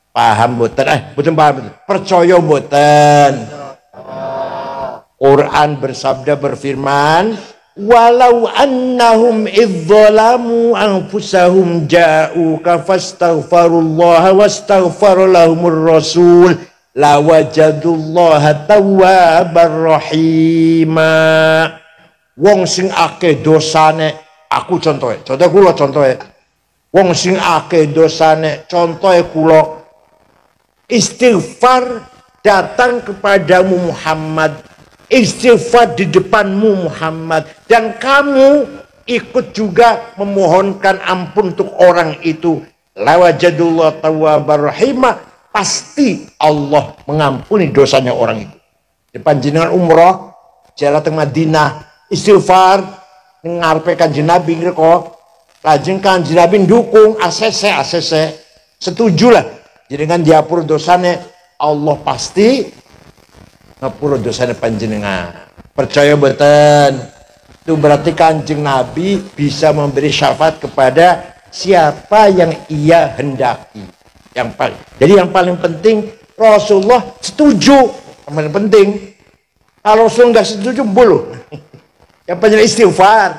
Paham boten? Boten paham. Percaya boten? Quran bersabda berfirman, walau annahum idzalamu anfusahum ja'uka fastaghfirullaha wastaghfara lahumur rasul lawajadullaha tawwabar rahima. Wong sing akeh dosane, aku contohe kula contohe. Wong sing akeh dosane, contohe kula istighfar datang kepadamu Muhammad, istighfar di depanmu Muhammad, dan kamu ikut juga memohonkan ampun untuk orang itu, lawajadullaha tawwabar rahima, pasti Allah mengampuni dosanya orang itu. Di panjenengan umroh jalan teng Madinah istighfar ngarepe Kanjeng Nabi ngreko, lajeng Kanjeng Nabi ndukung ACC setujulah jenengan diapura dosane, Allah pasti ngapura dosane panjenengan. Percaya boten? Itu berarti Kanjeng Nabi bisa memberi syafaat kepada siapa yang ia hendaki. Jadi yang paling penting Rasulullah setuju, yang paling penting. Kalau Rasul nggak setuju, bulu. Yang penting istighfar.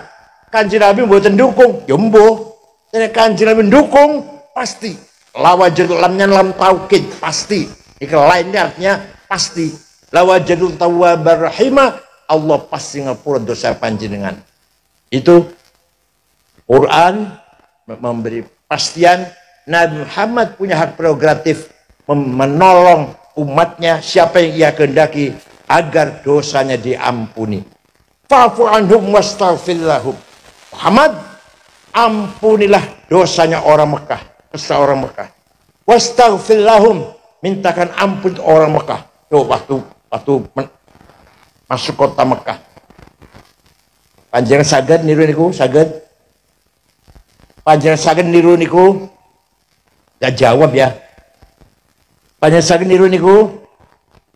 Kanjeng Nabi mboten dukung, ya mbuh. Kanjeng Nabi dukung pasti. Lawajadul lamnya lam taukid pasti. Iku lainnya artinya pasti. Lawajadul tawwabar rahimah, Allah pasti ngapura dosa panjenengan. Itu Quran memberi pastian Nabi Muhammad punya hak prerogatif menolong umatnya siapa yang ia kehendaki agar dosanya diampuni. Fa'fu anhum wastaghfir lahum. Muhammad, ampunilah dosanya orang Mekah, dosa orang Mekah. Wastaghfir lahum, mintakan ampun orang Mekah. Tuh waktu masuk kota Mekah. Panjenengan saged niru niku, saged. Panjenengan saged niru niku. Gak jawab ya. Banyak sakit niru niku.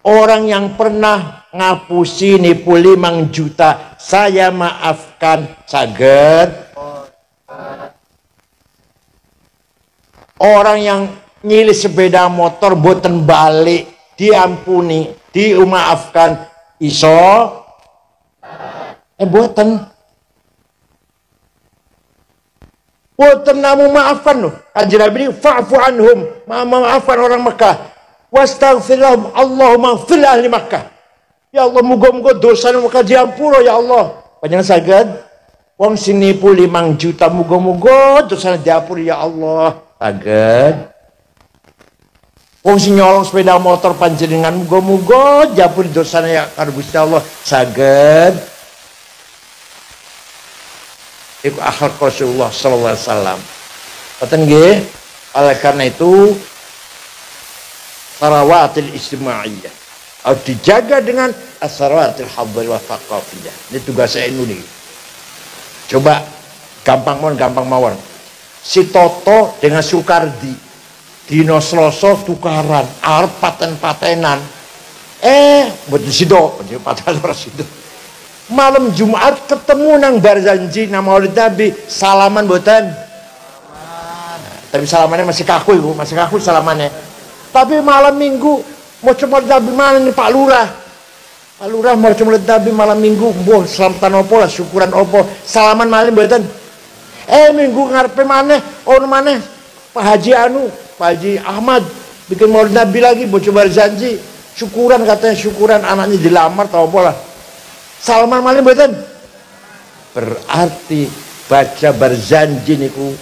Orang yang pernah ngapusi nipu 5 juta, saya maafkan saged. Orang yang nyilih sepeda motor boten balik, diampuni, dimaafkan, iso. Boten. Boten namu maafkan loh. Kanjeng Nabi fa'fu anhum, maafkan orang Mekah. Wastaghfir lahum, Allahumma ighfir li ahli Makkah. Ya Allah, muga-muga dosa Mekah diampura ya Allah. Panjenengan saged wong sing nipu 5 juta, muga-muga dosa diampura ya Allah. Saged. Wong sing nyolong sepeda motor panjenengan, muga-muga diampura dosane ya karo Gusti Allah. Saged. Iku akhlak Rasulullah sallallahu alaihi wasallam. Ngoten nggih. Oleh karena itu sarawatil ijtimaiyah harus dijaga dengan asarawatil hadhiyah wa thaqafiyah. Ini tugas saya ini. Coba gampang mawon. Si Toto dengan Sukardi dino Selasa tukaran, arep paten-patenan. Mboten sido, paten ora sido. Malam Jumat ketemu nang Barzanji nang Maulid Nabi, salaman mboten? Tapi salamannya masih kaku ibu, masih kaku salamannya. Tapi malam Minggu mau cuma Nabi mana nih Pak Lurah? Pak Lurah mau cuma Nabi malam Minggu, boh selamatan opo lah, syukuran opo, salaman malam mboten. Minggu ngarepe maneh, ono maneh Pak Haji Pak Haji Ahmad bikin Maulid Nabi lagi, mau coba janji, syukuran katanya, syukuran anaknya dilamar tau opo lah. Salaman malam mboten. Berarti baca berjanji niku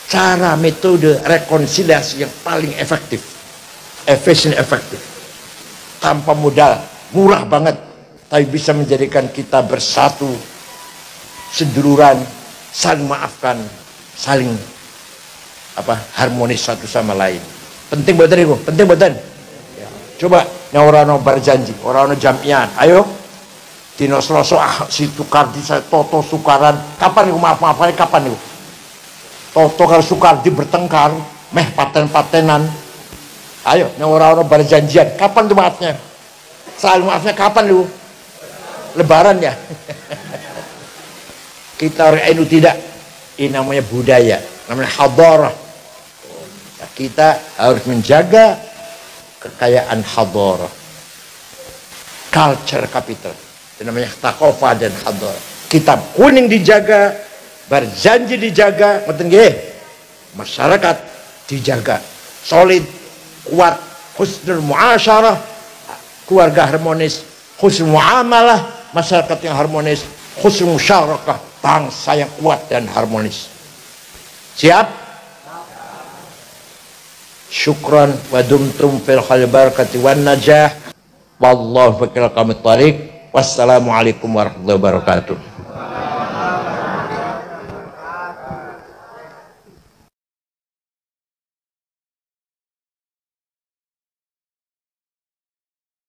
cara metode rekonsiliasi yang paling efektif, efektif, tanpa modal, murah banget, tapi bisa menjadikan kita bersatu, seduluran, saling maafkan, saling harmonis satu sama lain. Penting betul itu, penting betul. Ya. Coba orang berjanji, orang jamian, ayo dino Selasa si Sukardi saya Toto sukaran, kapan niku maaf-maafane kapan niku? Toto karo Sukardi bertengkar, meh paten-patenan. Ayo, orang-orang berjanjian. Kapan tuh maafnya? Saling maafnya kapan lu? Lebaran ya. Kita orang NU tidak. Ini namanya budaya, namanya hadarah. Nah, kita harus menjaga kekayaan hadarah, culture capital. Itu namanya thaqafah dan hadarah. Kitab kuning dijaga, berjanji dijaga, ngoten nggih. Masyarakat dijaga, solid, kuat, husnul muasyarah, keluarga harmonis, husnul muamalah, masyarakat yang harmonis, husnul musyarakah, bangsa yang kuat dan harmonis. Siap? Syukran wa dumtum fil khair barakati wan najah. Wallahu fakil qamit thariq. Wassalamualaikum warahmatullahi wabarakatuh.